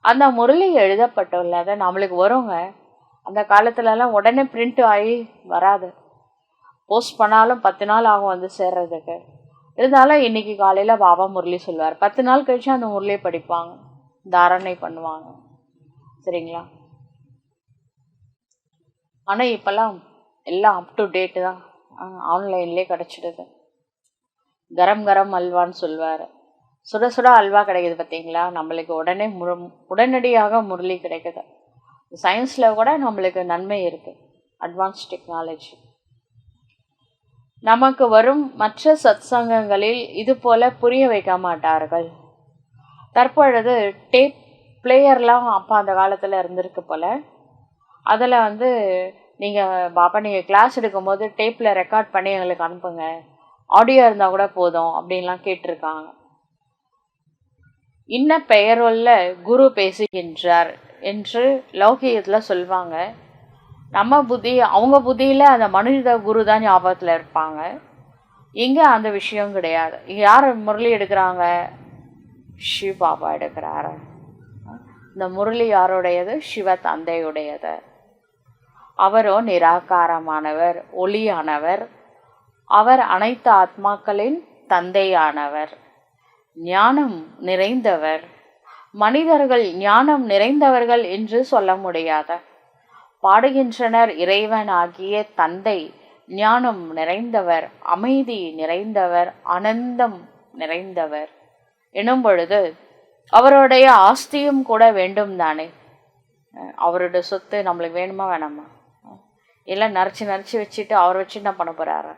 அந்த முரளி எழுதப்பட்டுள்ளது நம்மளுக்கு வருங்க. அந்த காலத்துல எல்லாம் உடனே பிரிண்ட் ஆகி வராது, போஸ்ட் பண்ணாலும் 10 நாள் ஆகும் வந்து சேர்றதுக்கு. இருந்தாலும் இன்னைக்கு காலையில பாபா முரளி சொல்வார். 10 நாள் கழிச்சு அந்த முரளியை படிப்பாங்க, தாரணை பண்ணுவாங்க. சரிங்களா? ஆனா இப்பெல்லாம் எல்லாம் அப் டு டேட் தான், ஆன்லைன்லேயே கிடைச்சிடுது. கரம் கரம் அல்வான்னு சொல்வார். சுட சுட அல்வா கிடைக்குது பார்த்தீங்களா? நம்மளுக்கு உடனடியாக முரளி கிடைக்குது. சயின்ஸ்ல கூட நம்மளுக்கு நன்மை இருக்கு, அட்வான்ஸ் டெக்னாலஜி. நமக்கு வரும் மற்ற சத்சங்கங்களில் இது போல புரிய வைக்க மாட்டார்கள். தற்பொழுது டேப் பிளேயர்லாம் அப்போ அந்த காலத்தில் இருந்திருக்கு போல். அதில் வந்து நீங்கள் கிளாஸ் எடுக்கும்போது டேப்பில் ரெக்கார்ட் பண்ணி எங்களுக்கு அனுப்புங்க, ஆடியோ இருந்தால் கூட போதும் அப்படின்லாம் கேட்டிருக்காங்க. இன்ன பெயருள்ள குரு பேசுகின்றார் என்று லௌகியத்தில் சொல்லுவாங்க. நம்ம புத்தி, அவங்க புத்தியில் அந்த மனித குரு தான் ஞாபகத்தில் இருப்பாங்க. இங்கே அந்த விஷயம் கிடையாது. இங்கே யார் முரளி எடுக்கிறாங்க? சிவ பாபா எடுக்கிறாரு. இந்த முரளி யாருடையது? சிவ தந்தையுடையது. அவரோ நிராகாரமானவர், ஒளியானவர். அவர் அனைத்து ஆத்மாக்களின் தந்தையானவர், ஞானம் நிறைந்தவர். மனிதர்கள் ஞானம் நிறைந்தவர்கள் என்று சொல்ல முடியாத பாடுகின்றனர். இறைவனாகிய தந்தை ஞானம் நிறைந்தவர், அமைதி நிறைந்தவர், ஆனந்தம் நிறைந்தவர் எனும் பொழுது அவருடைய ஆஸ்தியும் கூட வேண்டும் தானே? அவருடைய சொத்து நம்மளுக்கு வேணுமா வேணாமா? எல்லாம் நரைச்சி வச்சுட்டு அவரை வச்சு என்ன பண்ண போறாரு?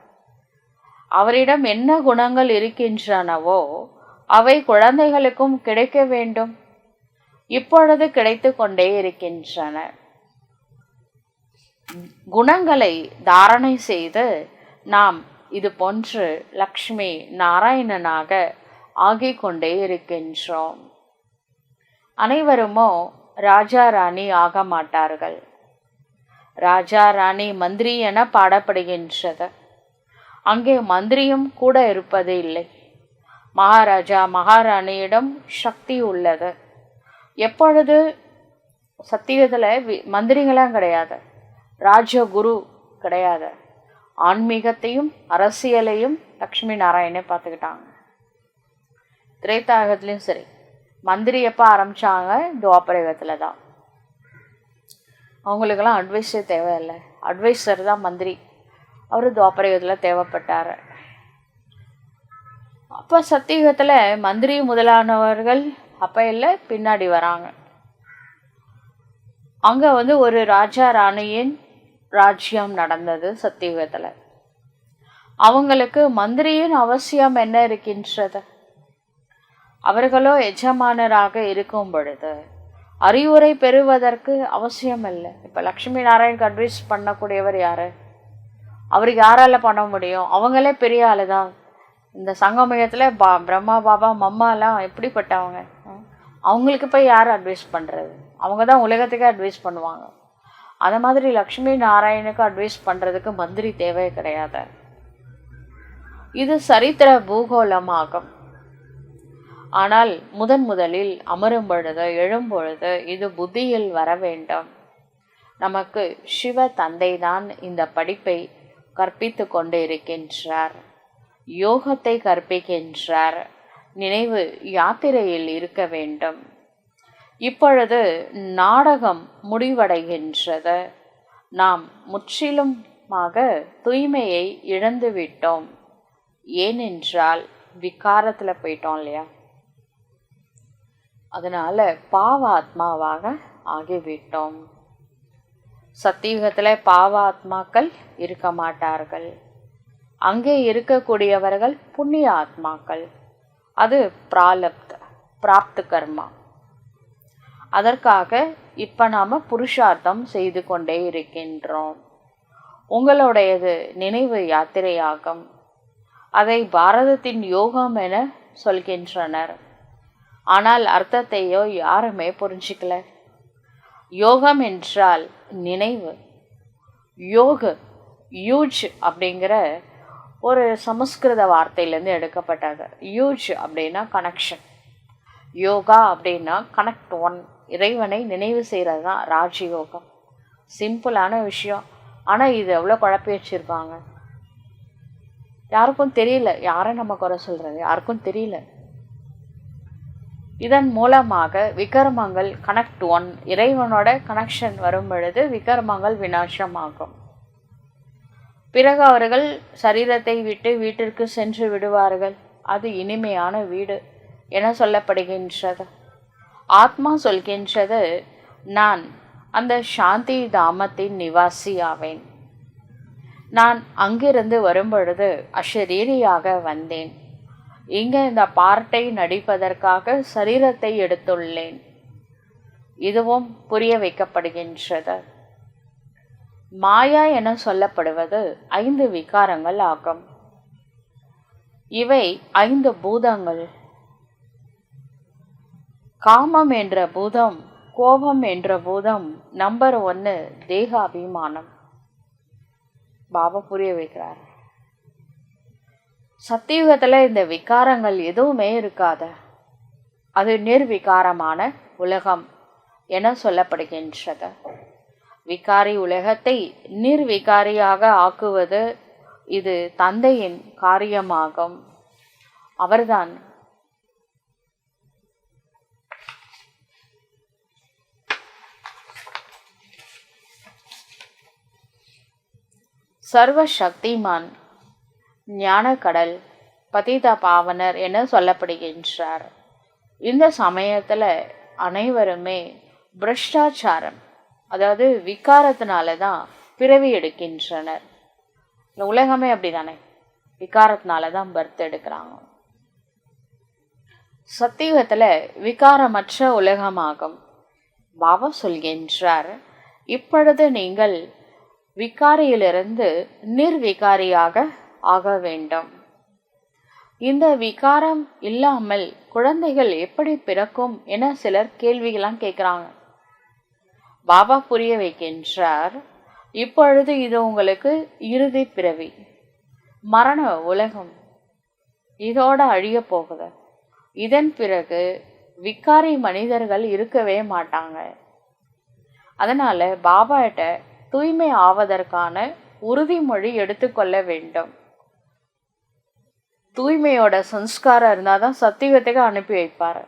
அவரிடம் என்ன குணங்கள் இருக்கின்றனவோ அவை குழந்தைகளுக்கும் கிடைக்க வேண்டும். இப்பொழுது கிடைத்து கொண்டே இருக்கின்றன. குணங்களை தாரணை செய்து நாம் இது போன்று லக்ஷ்மி நாராயணனாக ஆகிக் கொண்டே இருக்கின்றோம். அனைவருமோ ராஜா ராணி ஆக மாட்டார்கள். ராஜா ராணி மந்திரி என பாடப்படுகின்றது. அங்கே மந்திரியும் கூட இருப்பது இல்லை. மகாராஜா மகாராணியிடம் சக்தி உள்ளது. எப்பொழுது சத்தியத்தில் மந்திரிகளாம் கிடையாது, ராஜகுரு கிடையாது. ஆன்மீகத்தையும் அரசியலையும் லக்ஷ்மி நாராயணே பார்த்துக்கிட்டாங்க. திரேதாயுகத்துலேயும் சரி. மந்திரி எப்போ ஆரம்பித்தாங்க? துவாபரயுகத்தில் தான். அவங்களுக்கெல்லாம் அட்வைஸே தேவையில்லை. அட்வைசர் தான் மந்திரி. அவர் துவாபரயுகத்தில் தேவைப்பட்டார். அப்போ சத்தியுகத்தில் மந்திரி முதலானவர்கள் அப்போ இல்லை, பின்னாடி வராங்க. அங்கே வந்து ஒரு ராஜா ராணியின் ராஜ்யம் நடந்தது சத்தியுகத்தில். அவங்களுக்கு மந்திரியின் அவசியம் என்ன இருக்கின்றது? அவர்களோ எஜமானராக இருக்கும் பொழுது அறிவுரை பெறுவதற்கு அவசியம் இல்லை. இப்போ லக்ஷ்மி நாராயணுக்கு அட்வைஸ் பண்ணக்கூடியவர் யார்? அவருக்கு யாரால் பண்ண முடியும்? அவங்களே பெரிய ஆளு தான். இந்த சங்கமயத்தில் பிரம்மா பாபா மம்மாலாம் எப்படிப்பட்டவங்க? அவங்களுக்கு போய் யார் அட்வைஸ் பண்ணுறது? அவங்க தான் உலகத்துக்கே அட்வைஸ் பண்ணுவாங்க. அது மாதிரி லக்ஷ்மி நாராயணுக்கு அட்வைஸ் பண்ணுறதுக்கு மந்திரி தேவை கிடையாது. இது சரித்திர பூகோளமாகும். ஆனால் முதலில் அமரும் பொழுது, எழும் பொழுது இது புத்தியில் வர வேண்டும். நமக்கு சிவ தந்தை தான் இந்த படிப்பை கற்பித்து கொண்டு இருக்கின்றார், யோகத்தை கற்பிக்கின்றார். நினைவு யாத்திரையில் இருக்க வேண்டும். இப்பொழுது நாடகம் முடிவடைகின்றது. நாம் முற்றிலுமாக தூய்மையை இழந்துவிட்டோம். ஏனென்றால் விகாரத்தில் போயிட்டோம் இல்லையா? அதனால பாவாத்மாவாக ஆகிவிட்டோம். சத்தியுகத்தில் பாவாத்மாக்கள் இருக்க மாட்டார்கள். அங்கே இருக்கக்கூடியவர்கள் புண்ணிய ஆத்மாக்கள். அது பிராப்த கர்மா. அதற்காக இப்போ நாம் புருஷார்த்தம் செய்து கொண்டே இருக்கின்றோம். உங்களுடையது நினைவு யாத்திரையாகும். அதை பாரதத்தின் யோகம் என சொல்கின்றனர். ஆனால் அர்த்தத்தையோ யாருமே புரிஞ்சிக்கல. யோகம் என்றால் நினைவு. யூஜ் அப்படிங்கிற ஒரு சமஸ்கிருத வார்த்தையிலேருந்து எடுக்கப்பட்டது. யூஜ் அப்படின்னா கனெக்ஷன், யோகா அப்படின்னா கனெக்ட் ஒன், இறைவனை நினைவு செய்கிறது தான் ராஜயோகம். சிம்பிளான விஷயம். ஆனால் இது எவ்வளோ குழப்பி வச்சுருக்காங்க. யாருக்கும் தெரியல. யாரை நம்ம குறை சொல்கிறது? யாருக்கும் தெரியல. இதன் மூலமாக விகர்மங்கள் கனெக்ட் ஒன், இறைவனோட கனெக்ஷன் வரும் பொழுது விகர்மங்கள் விநாசமாகும். பிறகு அவர்கள் சரீரத்தை விட்டு வீட்டிற்கு சென்று விடுவார்கள். அது இனிமையான வீடு என சொல்லப்படுகின்றது. ஆத்மா சொல்கின்றது, நான் அந்த சாந்தி தாமத்தின் நிவாசி ஆவேன். நான் அங்கிருந்து வரும்பொழுது அஷரீரியாக வந்தேன். இங்கே இந்த பார்ட்டை நடிப்பதற்காக சரீரத்தை எடுத்துள்ளேன். இதுவும் புரிய வைக்கப்படுகின்றது. மாயா என சொல்லப்படுவது 5 விகாரங்கள் ஆகும். இவை 5 பூதங்கள். காமம் என்ற பூதம், கோபம் என்ற பூதம், நம்பர் 1 தேக அபிமானம். பாபா புரிய வைக்கிறார். சத்தியுகத்துல இந்த விகாரங்கள் எதுவுமே இருக்காது. அது நிர்விகாரமான உலகம் என சொல்லப்படுகின்றது. விகாரி உலகத்தை நிர்விகாரியாக ஆக்குவது இது தந்தையின் காரியமாகும். அவர்தான் சர்வ சக்திமான், ஞானக்கடல், பதித பாவனர் என சொல்லப்படுகின்றார். இந்த சமயத்துல அனைவருமே பிரஷ்டாச்சாரம், அதாவது விகாரத்தினால தான் பிறவி எடுக்கின்றனர். இந்த உலகமே அப்படிதானே, விகாரத்தினால தான் பர்த் எடுக்கிறாங்க. சத்தியுகத்துல விகாரமற்ற உலகமாகும். பாபா சொல்கின்றார், இப்பொழுது நீங்கள் விகாரியிலிருந்து நிர்விகாரியாக ஆக வேண்டும். இந்த விகாரம் இல்லாமல் குழந்தைகள் எப்படி பிறக்கும் என சிலர் கேள்விகளாம் கேட்குறாங்க. பாபா புரிய வைக்கின்றார், இப்பொழுது இது உங்களுக்கு இறுதி பிறவி, மரண உலகம் இதோட அழிய போகுது. இதன் பிறகு விகாரி மனிதர்கள் இருக்கவே மாட்டாங்க. அதனால பாபாட்ட தூய்மை ஆவதற்கான உறுதிமொழி எடுத்துக்கொள்ள வேண்டும். தூய்மையோட சம்ஸ்காரம் இருந்தாதான் சத்தியுகத்துக்கு அனுப்பி வைப்பார்.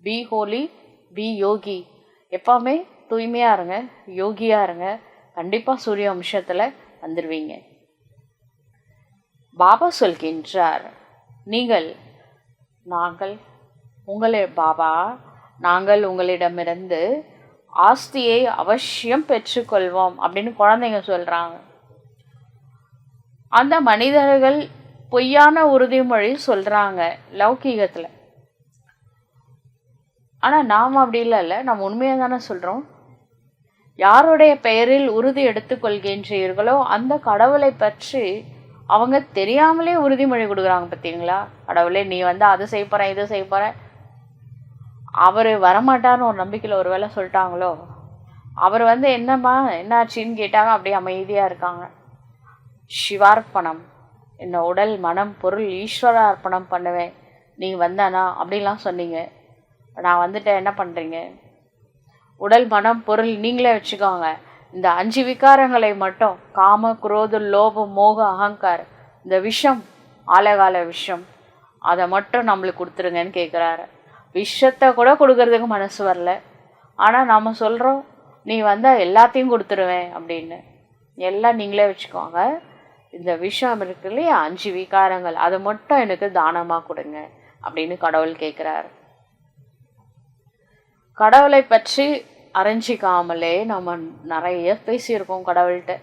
பி ஹோலி, பி யோகி. எப்பவுமே தூய்மையா இருங்க, யோகியா இருங்க, கண்டிப்பா சூரிய வம்சத்துல வந்துருவீங்க. பாபா சொல்கின்றார், நாங்கள் உங்களிடமிருந்து ஆஸ்தியை அவசியம் பெற்றுக்கொள்வோம் அப்படின்னு குழந்தைங்க சொல்றாங்க. அந்த மனிதர்கள் பொய்யான உறுதிமொழி சொல்றாங்க லௌகீகத்துல. ஆனா நாம் அப்படி இல்லைல்ல, நம்ம உண்மையா தானே சொல்றோம். யாருடைய பெயரில் உறுதி எடுத்துக்கொள்கின்றீர்களோ அந்த கடவுளை பற்றி அவங்க தெரியாமலே உறுதிமொழி கொடுக்குறாங்க. பார்த்தீங்களா, கடவுளே நீ அதை செய்ய போற, இதை செய்ய போற. அவர் வரமாட்டார்னு ஒரு நம்பிக்கையில் ஒரு வேளை சொல்லிட்டாங்களோ, அவர் என்னம்மா என்னாச்சின்னு கேட்டாங்க, அப்படியே அமைதியாக இருக்காங்க. சிவார்ப்பணம், என்ன உடல் மனம் பொருள் ஈஸ்வர அர்ப்பணம் பண்ணுவேன், நீ வந்தானா அப்படின்லாம் சொன்னீங்க. நான் வந்துட்டேன், என்ன பண்ணுறீங்க? உடல் மனம் பொருள் நீங்களே வச்சுக்கோங்க. இந்த 5 விகாரங்களை மட்டும், காம குரோத லோபம் மோக அகங்கார், இந்த விஷம், ஆலகால விஷம், அதை மட்டும் நம்மளுக்கு கொடுத்துருங்கன்னு கேட்குறாரு. விஷத்தை கூட கொடுக்கறதுக்கு மனசு வரல. ஆனால் நாம் சொல்கிறோம், நீ எல்லாத்தையும் கொடுத்துருவேன் அப்படின்னு. எல்லாம் நீங்களே வச்சுக்கோங்க. இந்த விஷம் இருக்கு இல்லையா, 5 விகாரங்கள், அதை மட்டும் எனக்கு தானமாக கொடுங்க அப்படின்னு கடவுள் கேட்குறாரு. கடவுளை பற்றி அறிஞ்சிக்காமலே நம்ம நிறைய பேசியிருக்கோம் கடவுள்கிட்ட.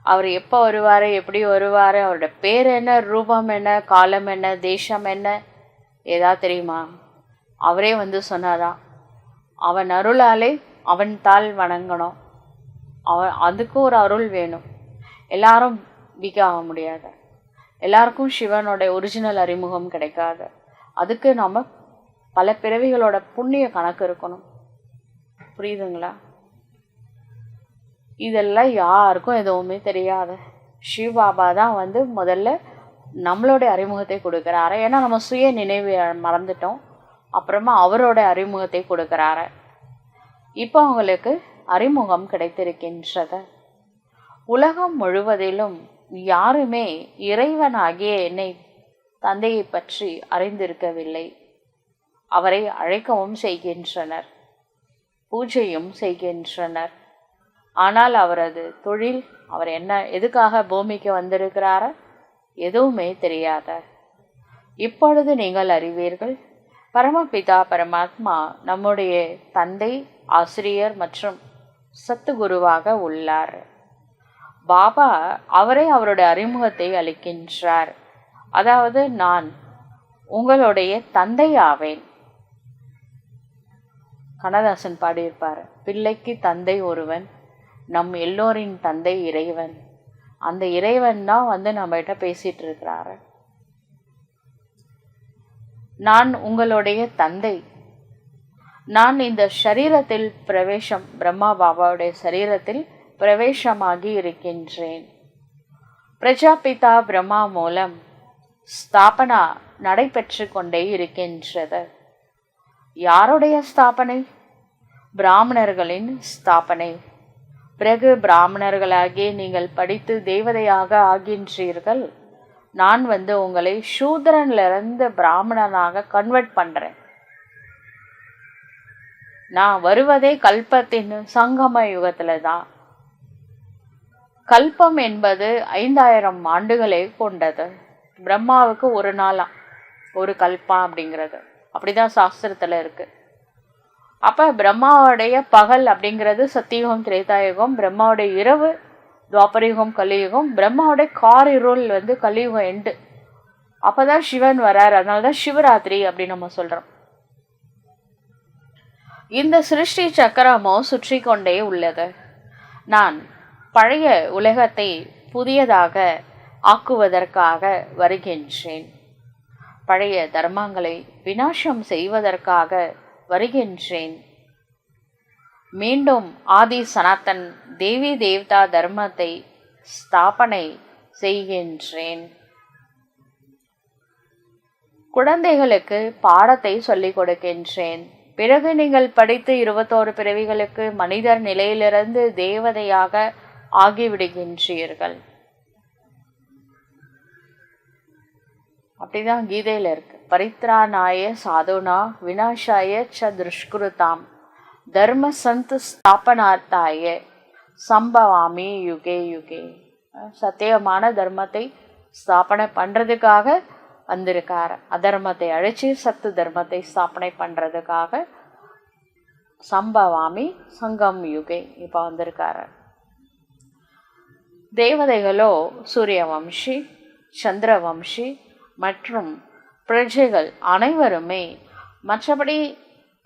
அவர் எப்போ வருவார், எப்படி வருவார், அவரோட பேர் என்ன, ரூபம் என்ன, காலம் என்ன, தேசம் என்ன, ஏதாவது தெரியுமா? அவரே சொன்னாதான். அவன் அருளாலே அவன் தாள் வணங்கணும். அதுக்கு ஒரு அருள் வேணும். எல்லாரும் பிக ஆக முடியாது. எல்லாருக்கும் சிவனோட ஒரிஜினல் அறிமுகம் கிடைக்காது. அதுக்கு நம்ம பல பிறவிகளோட புண்ணிய கணக்கு இருக்கணும். புரியுதுங்களா? இதெல்லாம் யாருக்கும் எதுவுமே தெரியாது. சிவபாபா தான் முதல்ல நம்மளுடைய அறிமுகத்தை கொடுக்குறாரு. ஏன்னா நம்ம சுய நினைவு மறந்துட்டோம். அப்புறமா அவரோட அறிமுகத்தை கொடுக்குறாரு. இப்போ அவங்களுக்கு அறிமுகம் கிடைத்திருக்கின்றது. உலகம் முழுவதிலும் யாருமே இறைவனாகிய என்னை, தந்தையை பற்றி அறிந்திருக்கவில்லை. அவரை அழைக்கவும் செய்கின்றனர், பூஜையும் செய்கின்றனர். ஆனால் அவரது தொழில், அவர் எதுக்காக பூமிக்கு வந்திருக்கிறார எதுவுமே தெரியாத. இப்பொழுது நீங்கள் அறிவீர்கள், பரமபிதா பரமாத்மா நம்முடைய தந்தை, ஆசிரியர் மற்றும் சத்துகுருவாக உள்ளார். பாபா அவரே அவருடைய அறிமுகத்தை அளிக்கின்றார். அதாவது, நான் உங்களுடைய தந்தை ஆவேன். கண்ணதாசன் பாடியிருப்பார், பிள்ளைக்கு தந்தை ஒருவன், நம் எல்லோரின் தந்தை இறைவன். அந்த இறைவன் தான் நம்மகிட்ட பேசிட்டு இருக்கிறாரு. நான் உங்களுடைய தந்தை. நான் இந்த சரீரத்தில் பிரவேசம், பிரம்மா பாபாவுடைய சரீரத்தில் பிரவேசமாகி இருக்கின்றேன். பிரஜாபிதா பிரம்மா மூலம் ஸ்தாபனா நடைபெற்று கொண்டே இருக்கின்றது. யாருடைய ஸ்தாபனை? பிராமணர்களின் ஸ்தாபனை. பிறகு பிராமணர்களாகிய நீங்கள் படித்து தேவதையாக ஆகின்றீர்கள். நான் உங்களை சூத்திரனிலிருந்து பிராமணனாக கன்வெர்ட் பண்றேன். நான் வருவதே கல்பத்தின் சங்கம யுகத்துல தான். கல்பம் என்பது 5000 ஆண்டுகளை கொண்டது. பிரம்மாவுக்கு ஒரு நாளா ஒரு கல்பம் அப்படிங்கிறது அப்படிதான் சாஸ்திரத்துல இருக்கு. அப்ப பிரம்மாவுடைய பகல் அப்படிங்கிறது சத்தியுகம் திரேதாயுகம், பிரம்மாவுடைய இரவு துவாபரயுகம் கலியுகம், பிரம்மாவுடைய காரிருள் கலியுகம் எண்டு. அப்பதான் சிவன் வரார். அதனாலதான் சிவராத்திரி அப்படின்னு நம்ம சொல்றோம். இந்த சிருஷ்டி சக்கரமோ சுற்றி கொண்டே உள்ளது. நான் பழைய உலகத்தை புதியதாக ஆக்குவதற்காக வருகின்றேன். பழைய தர்மங்களை விநாசம் செய்வதற்காக வருகின்றேன். மீண்டும் ஆதி சனாத்தன் தேவி தேவதா தர்மத்தை ஸ்தாபனை செய்கின்றேன். குழந்தைகளுக்கு பாடத்தை சொல்லிக் கொடுக்கின்றேன். பிறகு நீங்கள் படித்து 21 பிறவிகளுக்கு மனிதர் நிலையிலிருந்து தேவதையாக ஆகிவிடுகின்றீர்கள். அப்படிதான் கீதையில இருக்கு. பரித்ராணாய சாதுனா விநாசாய ச துஷ்கிருதாம் தர்ம சந்த் ஸ்தாபனார்த்தாய சம்பவாமி யுகே யுகே. சத்தியமான தர்மத்தை ஸ்தாபனை பண்றதுக்காக வந்திருக்கார். அதர்மத்தை அழிச்சு சத்து தர்மத்தை ஸ்தாபனை பண்றதுக்காக சம்பவாமி சங்கம் யுகே இப்ப வந்திருக்காரு. தேவதைகளோ சூரிய வம்சி, சந்திர வம்சி மற்றும் பிரஜைகள் அனைவருமே மற்றபடி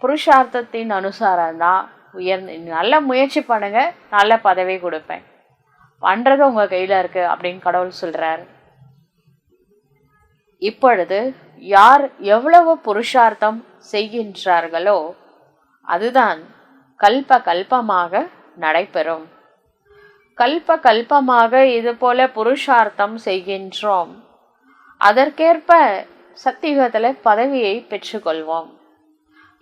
புருஷார்த்தத்தின் அனுசாரம்தான் உயர்ந்து நல்ல முயற்சி பண்ணுங்க, நல்ல பதவி கொடுப்பேன், பண்றது உங்க கையில இருக்கு அப்படின்னு கடவுள் சொல்றாரு. இப்பொழுது யார் எவ்வளவு புருஷார்த்தம் செய்கின்றார்களோ அதுதான் கல்ப கல்பமாக நடைபெறும். கல்ப கல்பமாக இது போல புருஷார்த்தம் செய்கின்றோம். அதற்கேற்ப சத்தியுகத்துல பதவியை பெற்றுக்கொள்வோம்.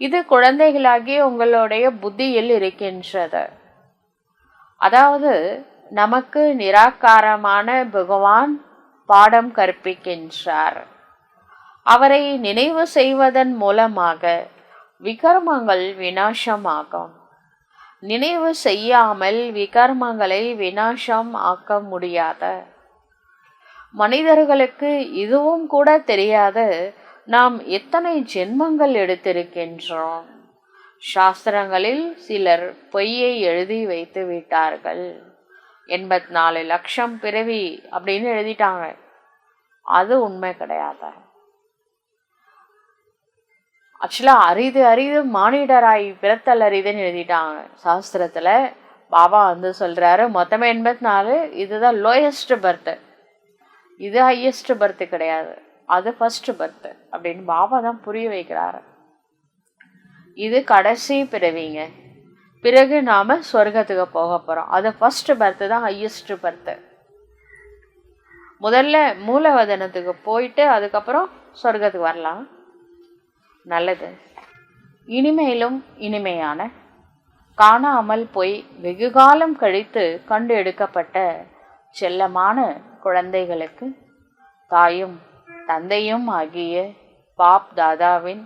இது குழந்தைகளாகிய உங்களுடைய புத்தியில் இருக்கின்றது. அதாவது நமக்கு நிராகாரமான பகவான் பாடம் கற்பிக்கின்றார். அவரை நினைவு செய்வதன் மூலமாக விகர்மங்கள் விநாசமாகும். நினைவு செய்யாமல் விகர்மங்களை விநாசம் ஆக்க முடியாத மனிதர்களுக்கு இதுவும் கூட தெரியாது நாம் எத்தனை ஜென்மங்கள் எடுத்திருக்கின்றோம். சாஸ்திரங்களில் சிலர் பொய்யை எழுதி வைத்து விட்டார்கள். 84 லட்சம் பிறவி அப்படின்னு எழுதிட்டாங்க. அது உண்மை கிடையாது. ஆக்சுவலா அரிது அரிது மானிடராய் பிறத்தல் அரிதுன்னு எழுதிட்டாங்க சாஸ்திரத்துல. பாபா சொல்றாரு மொத்தமே 84, இதுதான் லோயஸ்ட் பர்த், இது ஹையஸ்ட் பர்த் கிடையாது, அது ஃபர்ஸ்ட் பர்த் அப்படின்னு பாபா தான் புரிய வைக்கிறாரு. இது கடைசி பிறவிங்க, பிறகு நாம சொர்க்கத்துக்கு போக போறோம். அது ஃபர்ஸ்ட் பர்த் தான் ஹையஸ்ட் பர்த். முதல்ல மூலவதனத்துக்கு போயிட்டு அதுக்கப்புறம் சொர்க்கத்துக்கு வரலாம். நல்லது. இனிமேலும் இனிமையான காணாமல் போய் வெகு காலம் கழித்து கண்டு எடுக்கப்பட்ட செல்லமான குழந்தைகளுக்கு தாயும் தந்தையும் ஆகிய பாப் தாதாவின்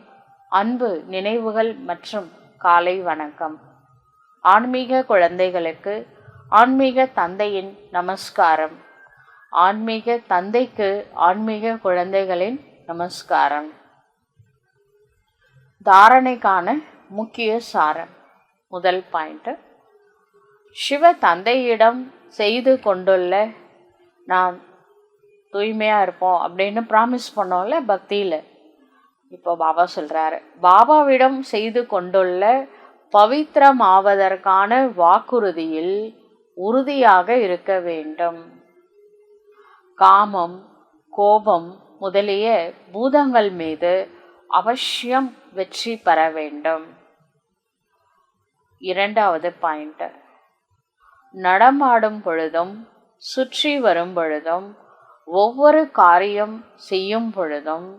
அன்பு நினைவுகள் மற்றும் காலை வணக்கம். ஆன்மீக குழந்தைகளுக்கு ஆன்மீக தந்தையின் நமஸ்காரம். ஆன்மீக தந்தைக்கு ஆன்மீக குழந்தைகளின் நமஸ்காரம். தாரணைக்கான முக்கிய சாரம். முதல் பாயிண்ட், சிவ தந்தையிடம் செய்து கொண்டுள்ள நான் தூய்மையா இருப்போம் அப்படின்னு ப்ராமிஸ் பண்ணோம்ல பக்தியில. இப்போ பாபா சொல்றாரு, பாபாவிடம் செய்து கொண்டுள்ள பவித்திரமாவதற்கான வாக்குறுதியில் உறுதியாக இருக்க வேண்டும். காமம், கோபம் முதலிய பூதங்கள் மீது அவசியம் வெற்றி பெற வேண்டும். 2வது பாயிண்ட், நடமாடும் பொழுதும் சுற்றி வரும் பொழுதும் ஒவ்வொரு காரியம் செய்யும் பொழுதும்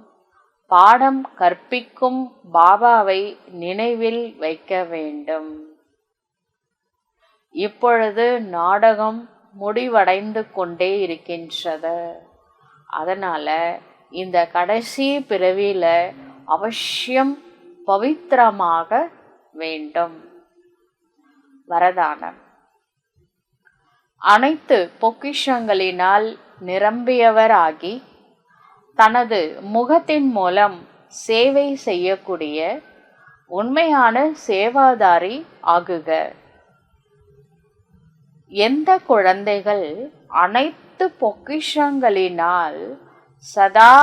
பாடம் கற்பிக்கும் பாபாவை நினைவில் வைக்க வேண்டும். இப்பொழுது நாடகம் முடிவடைந்து கொண்டே இருக்கின்றது. அதனால இந்த கடைசி பிறவியில அவசியம் பவித்திரமாக வேண்டும். வரதானம். அனைத்து பொக்கிஷங்களினால் நிரம்பியவராகி தனது முகத்தின் மூலம் சேவை செய்யக்கூடிய உண்மையான சேவாதாரி ஆகுக. எந்த குழந்தைகள் அனைத்து பொக்கிஷங்களினால் சதா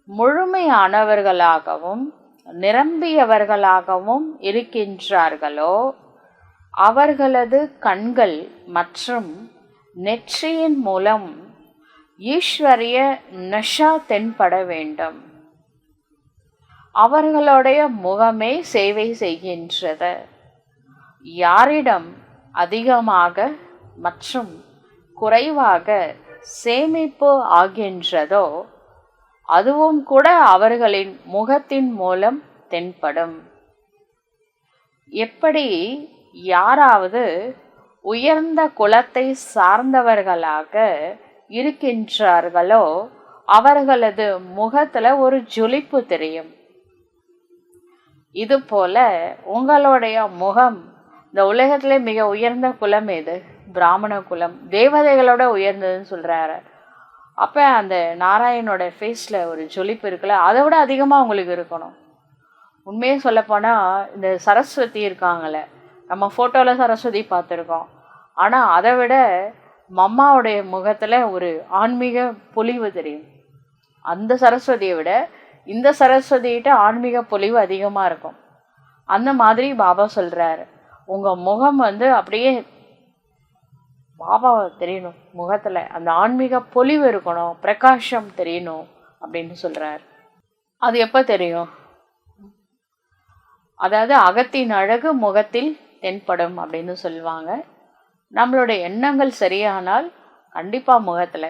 முழுமையானவர்களாகவும் நிரம்பியவர்களாகவும் இருக்கின்றார்களோ அவர்களது கண்கள் மற்றும் நெற்றியின் மூலம் ஈஸ்வரிய நஷா தென்பட வேண்டும். அவர்களுடைய முகமே சேவை செய்கின்றது. யாரிடம் அதிகமாக மற்றும் குறைவாக சேமிப்பு ஆகின்றதோ அதுவும் கூட அவர்களின் முகத்தின் மூலம் தென்படும். எப்படி யாராவது உயர்ந்த குலத்தை சார்ந்தவர்களாக இருக்கின்றார்களோ அவர்களது முகத்துல ஒரு ஜொலிப்பு தெரியும். இது போல உங்களுடைய முகம், இந்த உலகத்திலே மிக உயர்ந்த குலம் எது? பிராமண குலம். தேவதைகளோட உயர்ந்ததுன்னு சொல்றாரு. அப்ப அந்த நாராயணோட ஃபேஸ்ல ஒரு ஜொலிப்பு இருக்குல்ல, அதை விட அதிகமா உங்களுக்கு இருக்கணும். உண்மையே சொல்ல போனா இந்த சரஸ்வதி இருக்காங்கல்ல, நம்ம போட்டோல சரஸ்வதி பார்த்துருக்கோம். ஆனா அதை விட மம்மாவுடைய முகத்துல ஒரு ஆன்மீக பொலிவு தெரியும். அந்த சரஸ்வதியை விட இந்த சரஸ்வதிகிட்ட ஆன்மீக பொலிவு அதிகமா இருக்கும். அந்த மாதிரி பாபா சொல்றாரு, உங்க முகம் அப்படியே பாபா தெரியணும். முகத்துல அந்த ஆன்மீக பொலிவு இருக்கணும், பிரகாசம் தெரியணும் அப்படின்னு சொல்றாரு. அது எப்ப தெரியும்? அதாவது அகத்தின் அழகு முகத்தில் தென்படும் அப்படின்னு சொல்லுவாங்க. நம்மளுடைய எண்ணங்கள் சரியானால் கண்டிப்பா முகத்துல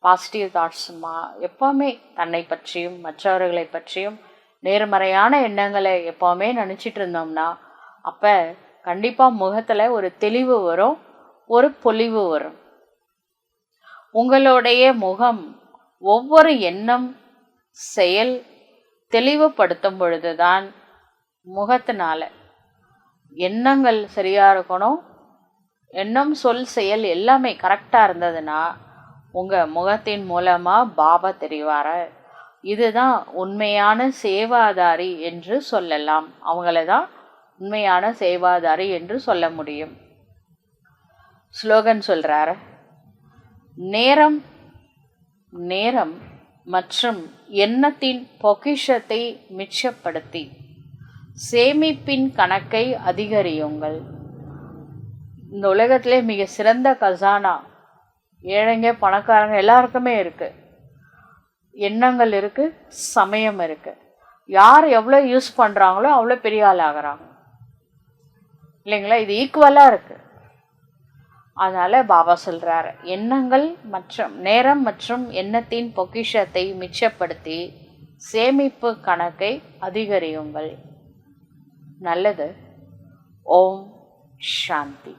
பாசிட்டிவ் தாட்ஸுமா எப்பவுமே தன்னை பற்றியும் மற்றவர்களை பற்றியும் நேர்மறையான எண்ணங்களை எப்பவுமே நினைச்சிட்டு இருந்தோம்னா அப்ப கண்டிப்பா முகத்துல ஒரு தெளிவு வரும், ஒரு பொலிவு வரும். உங்களுடைய முகம் ஒவ்வொரு எண்ணம் செயல் தெளிவுபடுத்தும் பொழுதுதான் முகத்தினால எண்ணங்கள் சரியா இருக்கணும். எண்ணம் சொல் செயல் எல்லாமே கரெக்டா இருந்ததுன்னா உங்க முகத்தின் மூலமா பாபா தெரிவார. இதுதான் உண்மையான சேவாதாரி என்று சொல்லலாம். அவங்களதான் உண்மையான சேவாதாரி என்று சொல்ல முடியும். ஸ்லோகன் சொல்றாரு, நேரம் நேரம் மற்றும் எண்ணத்தின் பொக்கிஷத்தை மிச்சப்படுத்தி சேமிப்பின் கணக்கை அதிகரியுங்கள். இந்த உலகத்திலே மிக சிறந்த கசானா ஏழைங்க பணக்காரங்க எல்லாருக்குமே இருக்கு. எண்ணங்கள் இருக்கு, சமயம் இருக்கு. யார் எவ்வளோ யூஸ் பண்றாங்களோ அவ்வளோ பெரிய ஆள் ஆகிறாங்க இல்லைங்களா? இது ஈக்குவலா இருக்கு. அதனால பாபா சொல்றாரு, எண்ணங்கள் மற்றும் நேரம் மற்றும் எண்ணத்தின் பொக்கிஷத்தை மிச்சப்படுத்தி சேமிப்பு கணக்கை அதிகரியுங்கள். நல்லது. ஓம் சாந்தி.